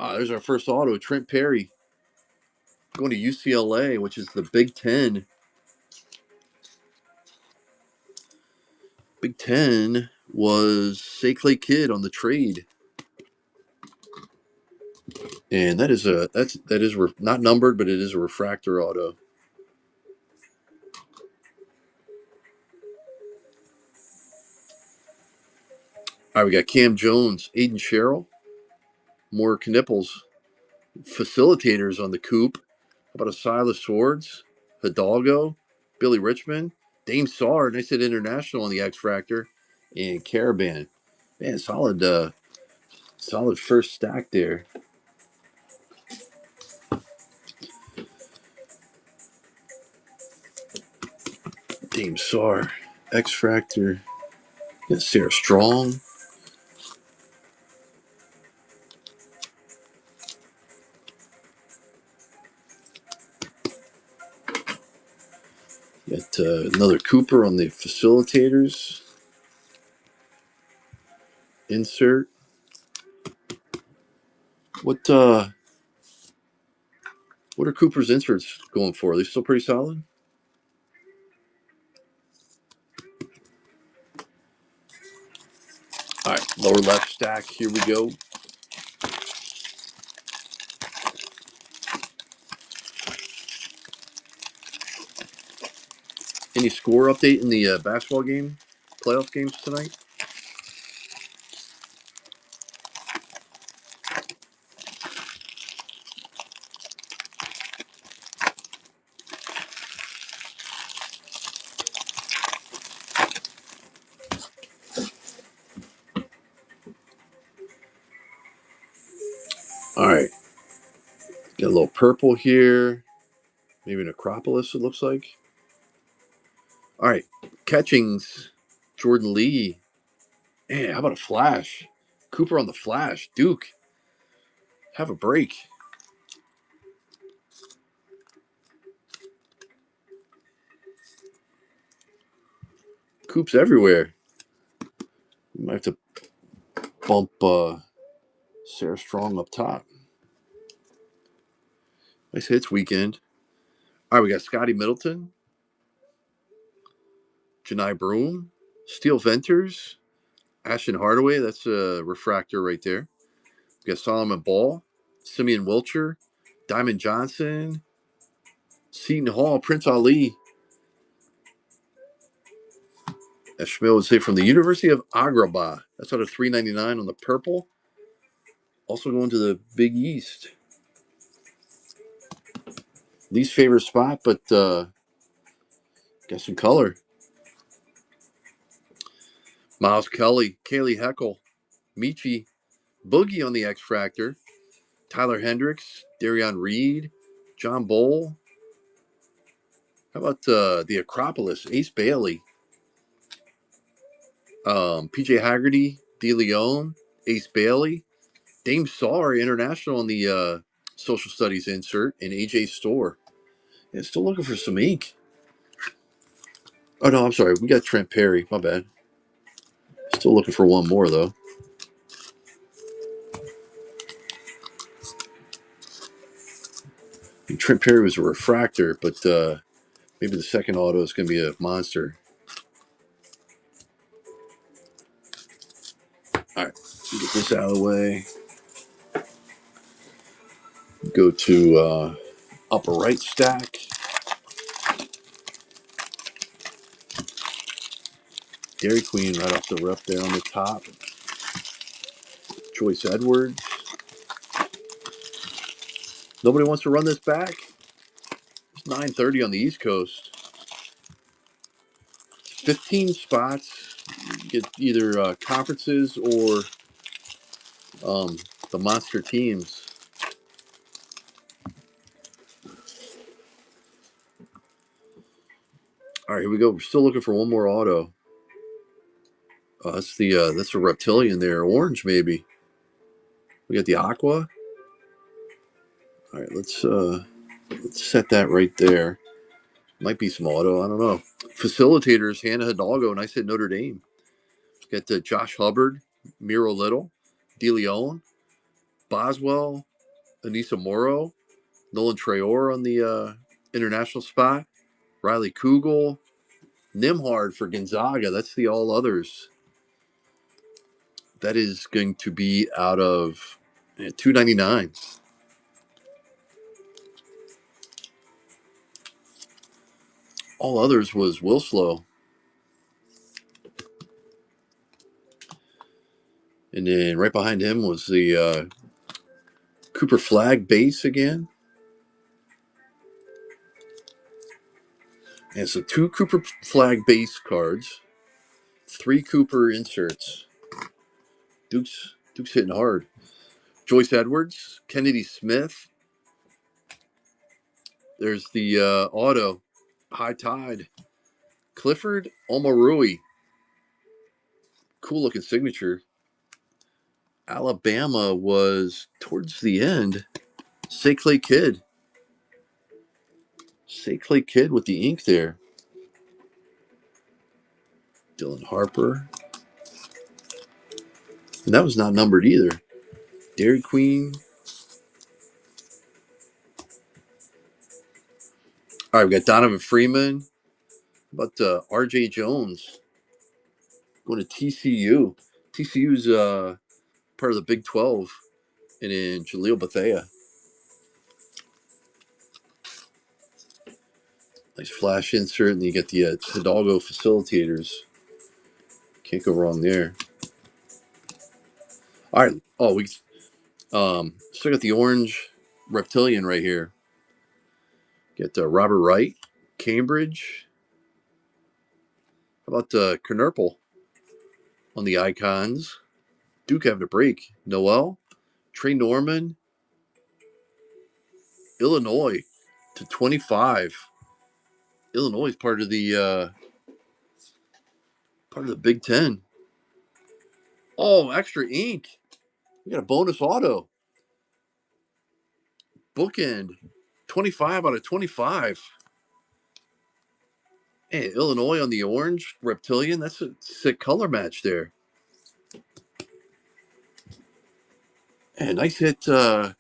There's our first auto. Trent Perry going to UCLA, which is the Big Ten. Big Ten was Clay Kidd on the trade, and that is not numbered, but it is a refractor auto. All right, we got Cam Jones, Aiden Sherrill, more Knipples, facilitators on the coupe. How about a Silas Swords, Hidalgo, Billy Richmond, Dame Sard, and I said international on the X Fractor, and Caravan. Man, solid first stack there. Dame Sard, X Fractor. Got Sarah Strong. Got another Cooper on the facilitators. Insert. What are Cooper's inserts going for? Are they still pretty solid? All right, lower left stack. Here we go. Any score update in the basketball game, playoff games tonight? All right, got a little purple here. Maybe an Acropolis, it looks like. All right, catchings. Jordan Lee. Man, how about a flash? Cooper on the flash. Duke. Have a break. Coops everywhere. We might have to bump Sarah Strong up top. Nice hits weekend. All right, we got Scotty Middleton, Janai Broom, Steel Venters, Ashton Hardaway. That's a refractor right there. We got Solomon Ball, Simeon Wilcher, Diamond Johnson, Seton Hall, Prince Ali. As Schmidt would say, from the University of Agrabah. That's out of $3.99 on the purple. Also going to the Big East. Least favorite spot, but got some color. Miles Kelly, Kaylee Heckel, Michi, Boogie on the X Fractor, Tyler Hendricks, Darion Reed, John Bowl. How about the Acropolis, Ace Bailey, PJ Haggerty, DeLeon, Ace Bailey, Dame Sar International on the social studies insert, and AJ Store. Yeah, still looking for some ink. Oh, no, I'm sorry. We got Trent Perry. My bad. Still looking for one more, though. And Trent Perry was a refractor, but maybe the second auto is going to be a monster. All right. Get this out of the way. Go to upper right stack. Dairy Queen right off the rep there on the top. Joyce Edwards. Nobody wants to run this back. It's 9:30 on the East Coast. 15 spots. You get either conferences or the monster teams. All right, here we go. We're still looking for one more auto. That's a reptilian there, orange maybe. We got the aqua. All right, let's set that right there. Might be some auto. I don't know. Facilitators, Hannah Hidalgo, and I said Notre Dame. Got Josh Hubbard, Miro Little, DeLeon, Boswell, Anissa Morrow, Nolan Traore on the international spot, Riley Kugel, Nimhard for Gonzaga. That's the all others. That is going to be out of $299. All others was Wilslow. And then right behind him was the Cooper Flag base again. And so 2 Cooper Flag base cards, 3 Cooper inserts. Duke's hitting hard. Joyce Edwards, Kennedy Smith. There's the auto, High Tide. Clifford Omarui. Cool looking signature. Alabama was towards the end. Say Clay Kid. Say Clay Kid with the ink there. Dylan Harper. And that was not numbered either. Dairy Queen. All right, we got Donovan Freeman. How about RJ Jones going to TCU. TCU's part of the Big 12. And then Jaleel Bethea. Nice flash insert. And you get the Hidalgo facilitators. Can't go wrong there. All right. Oh, we still got the orange reptilian right here. Get Robert Wright, Cambridge. How about Kernurple on the icons? Duke having a break. Noel, Trey Norman, Illinois /25. Illinois is part of the Big Ten. Oh, extra ink. We got a bonus auto. Bookend, 25 out of 25. Hey, Illinois on the orange reptilian. That's a sick color match there. And nice hit. Nice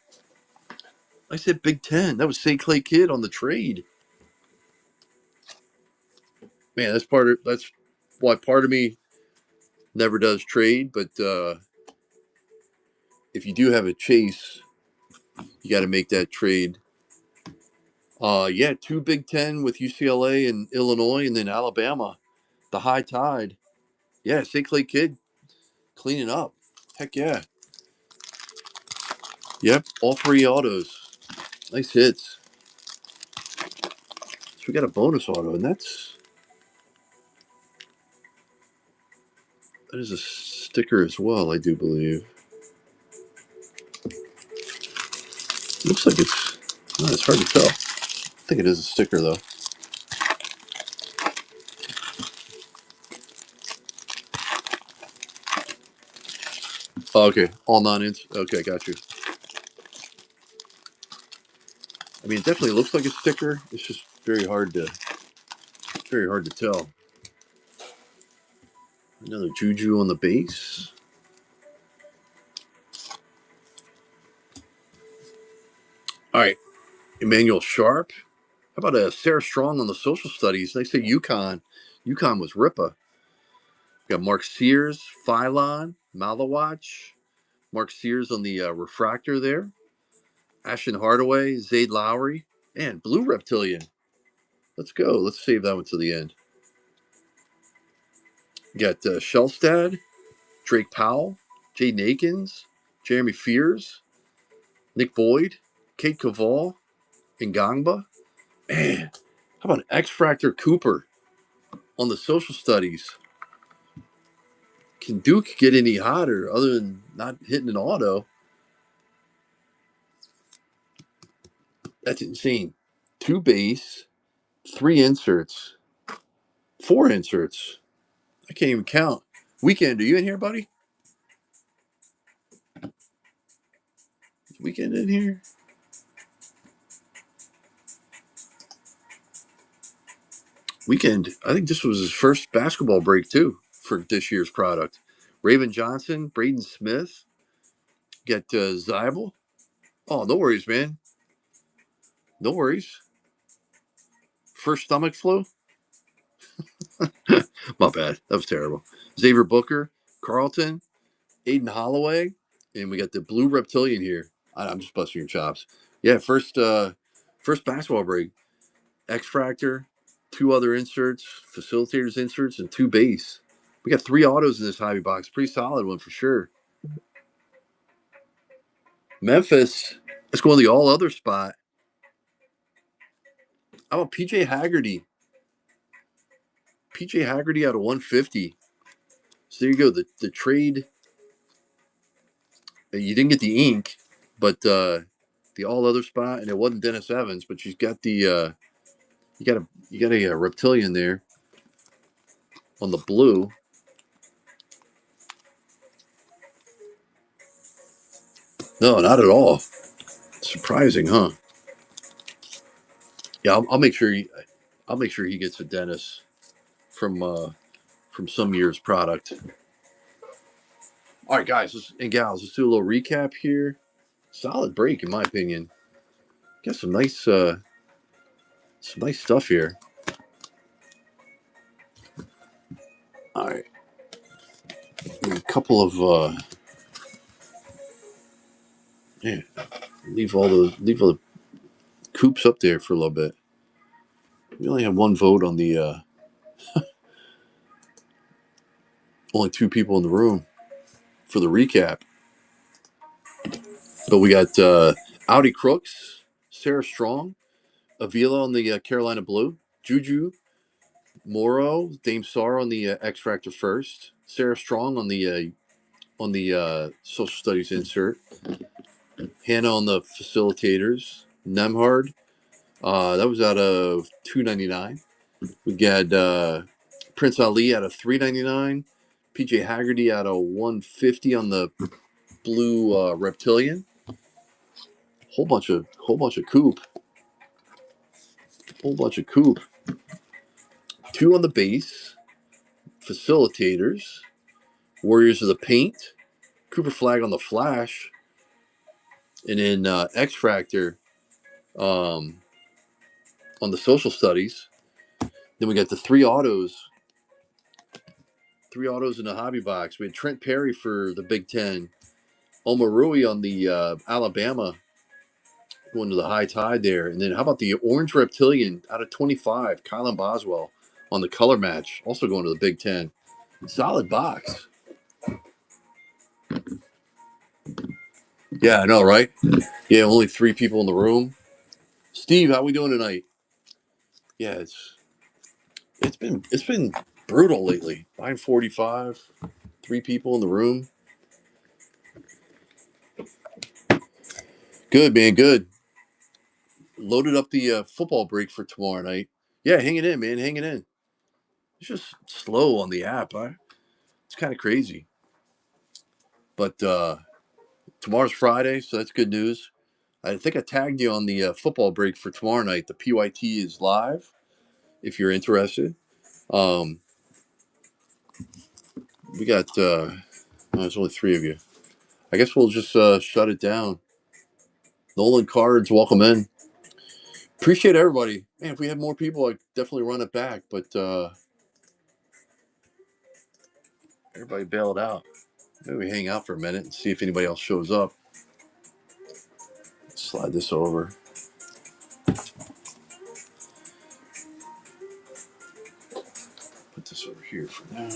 hit Big Ten. That was St. Clay Kid on the trade. Man, that's why part of me never does trade. But if you do have a chase, you got to make that trade. Yeah, 2 Big Ten with UCLA and Illinois, and then Alabama, the High Tide. Yeah, St. Clay Kid cleaning up. Heck yeah. Yep, all 3 autos. Nice hits. So we got a bonus auto, and that is a sticker as well, I do believe. Looks like it's hard to tell. I think it is a sticker though. Oh, okay, all non-ins. Okay, got you. I mean, it definitely looks like a sticker. It's just very hard to tell. Another Juju on the base. All right, Emmanuel Sharp. How about Sarah Strong on the social studies? They say UConn. UConn was Ripa. We got Mark Sears, Phylon, Malawatch. Mark Sears on the refractor there. Ashton Hardaway, Zayd Lowry, and Blue Reptilian. Let's go. Let's save that one to the end. We got Shellstad, Drake Powell, Jaden Akins, Jeremy Fears, Nick Boyd, Kate Caval, and Gangba. Man, how about X Fractor Cooper on the social studies? Can Duke get any hotter other than not hitting an auto? That's insane. 2 base, 3 inserts, 4 inserts. I can't even count. Weekend, are you in here, buddy? Is Weekend in here? weekend. I think this was his first basketball break too for this year's product. Raven Johnson, Braden Smith, got Zybel. Oh, no worries, man. No worries. First stomach flu. My bad. That was terrible. Xavier Booker, Carlton, Aiden Holloway, and we got the blue reptilian here. I'm just busting your chops. Yeah, first basketball break. X Fractor, two other inserts, facilitators inserts, and two base. We got three autos in this hobby box. Pretty solid one for sure. Memphis. Let's go on the all other spot. How about PJ Haggerty? PJ Haggerty out of 150. So there you go. The trade. You didn't get the ink, but the all other spot, and it wasn't Dennis Evans, but she's got the you got a reptilian there on the blue. No, not at all. Surprising, huh? Yeah, I'll make sure I'll make sure he gets a Dennis from some year's product. All right, guys and gals, let's do a little recap here. Solid break, in my opinion. Got some nice stuff here. All right, a couple of yeah, leave all the coops up there for a little bit. We only have one vote on the only two people in the room for the recap. But we got Audi Crooks, Sarah Strong, Avila on the Carolina Blue, Juju Moro, Dame Sar on the X Factor first, Sarah Strong on the social studies insert, Hannah on the facilitators, Nemhard. That was out of $2.99. We got Prince Ali out of $3.99. PJ Haggerty out of $150 on the blue reptilian. Whole bunch of coupe. Whole bunch of coupe. Two on the base. Facilitators. Warriors of the Paint. Cooper Flag on the Flash. And then X Fractor on the social studies. Then we got the three autos. Three autos in the hobby box. We had Trent Perry for the Big Ten. Omarui on the Alabama, going to the high tide there. And then how about the Orange Reptilian out of 25, Kylan Boswell on the color match, also going to the Big Ten. Solid box. Yeah, I know, right? Yeah, only three people in the room. Steve, how we doing tonight? Yeah, it's been brutal lately. 9:45, three people in the room. Good, man, good. Loaded up the football break for tomorrow night. Yeah, hanging in, man, hanging in. It's just slow on the app. It's kind of crazy. But tomorrow's Friday, so that's good news. I think I tagged you on the football break for tomorrow night. The PYT is live if you're interested. Um, we got, there's only three of you. I guess we'll just shut it down. Nolan Cards, welcome in. Appreciate everybody. Man, if we had more people, I'd definitely run it back. But everybody bailed out. Maybe we hang out for a minute and see if anybody else shows up. Slide this over. Put this over here for now.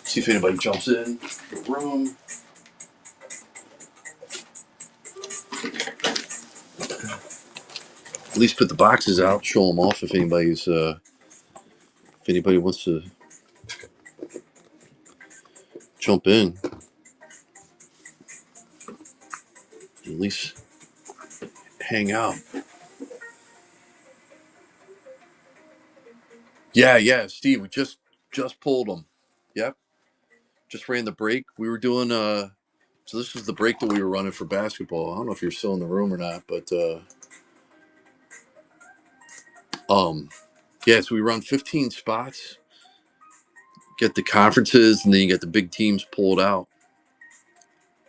See if anybody jumps in the room. At least put the boxes out, show them off if anybody wants to jump in. At least hang out. Yeah, Steve, we just pulled them. Yep. Just ran the break. We were doing So this is the break that we were running for basketball. I don't know if you're still in the room or not, but yeah. So we run 15 spots, get the conferences, and then you get the big teams pulled out.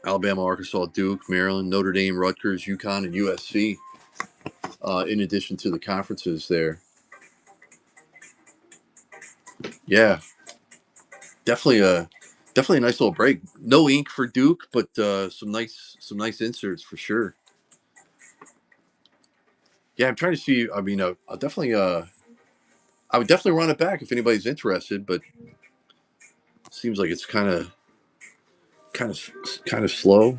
Alabama, Arkansas, Duke, Maryland, Notre Dame, Rutgers, UConn, and USC. In addition to the conferences there. Yeah, definitely a nice little break. No ink for Duke, but some nice inserts for sure. Yeah, I'm trying to see. I mean, I'll definitely I would definitely run it back if anybody's interested, but it seems like it's kind of slow.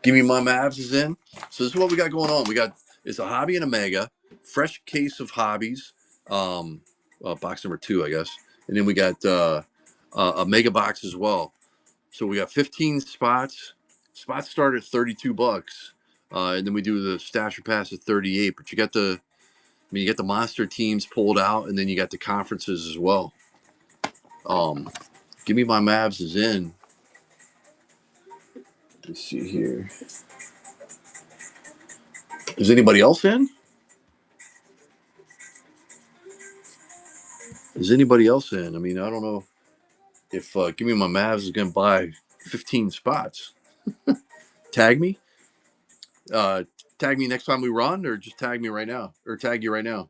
Give me my Mavs is in. So this is what we got going on. We got it's a hobby and a mega, fresh case of hobbies. Box number 2, I guess, and then we got a mega box as well. So we got 15 spots. Spots start at $32, and then we do the stasher pass at 38. But you get the monster teams pulled out, and then you got the conferences as well. Give me my Mavs is in. Let's see here. Is anybody else in? Is anybody else in? I mean, I don't know if Give Me My Mavs is going to buy 15 spots. Tag me. Uh, Tag me next time we run, or just tag me right now, or tag you right now.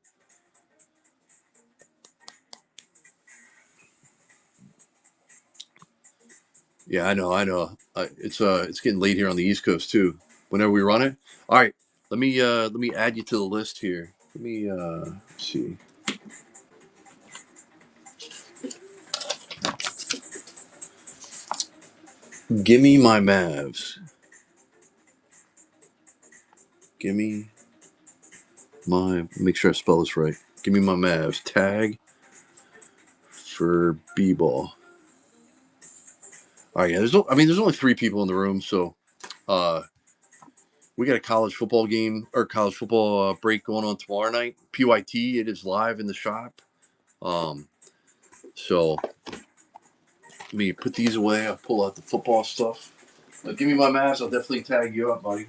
Yeah, I know. It's getting late here on the East Coast too. Whenever we run it, all right. Let me add you to the list here. Let me see. Give me my Mavs. Give me my. Make sure I spell this right. Give me my Mavs. Tag for B-ball. All right. Yeah. There's only 3 people in the room, so uh, we got a college football game or college football break going on tomorrow night. PYT. It is live in the shop. So let me put these away. I'll pull out the football stuff. Give me my Mavs. I'll definitely tag you up, buddy.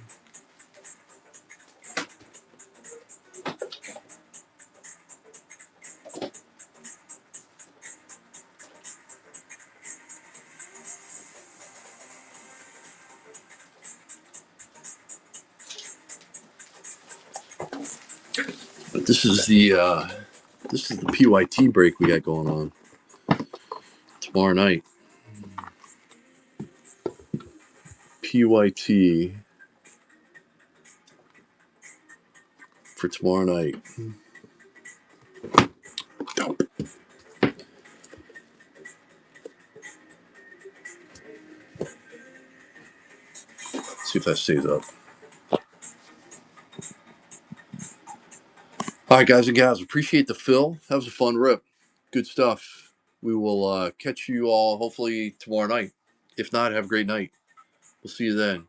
But this is the PYT break we got going on tomorrow night. PYT for tomorrow night. Dope. See if that stays up. All right, guys and gals, appreciate the fill. That was a fun rip. Good stuff. We will catch you all hopefully tomorrow night. If not, have a great night. We'll see you then.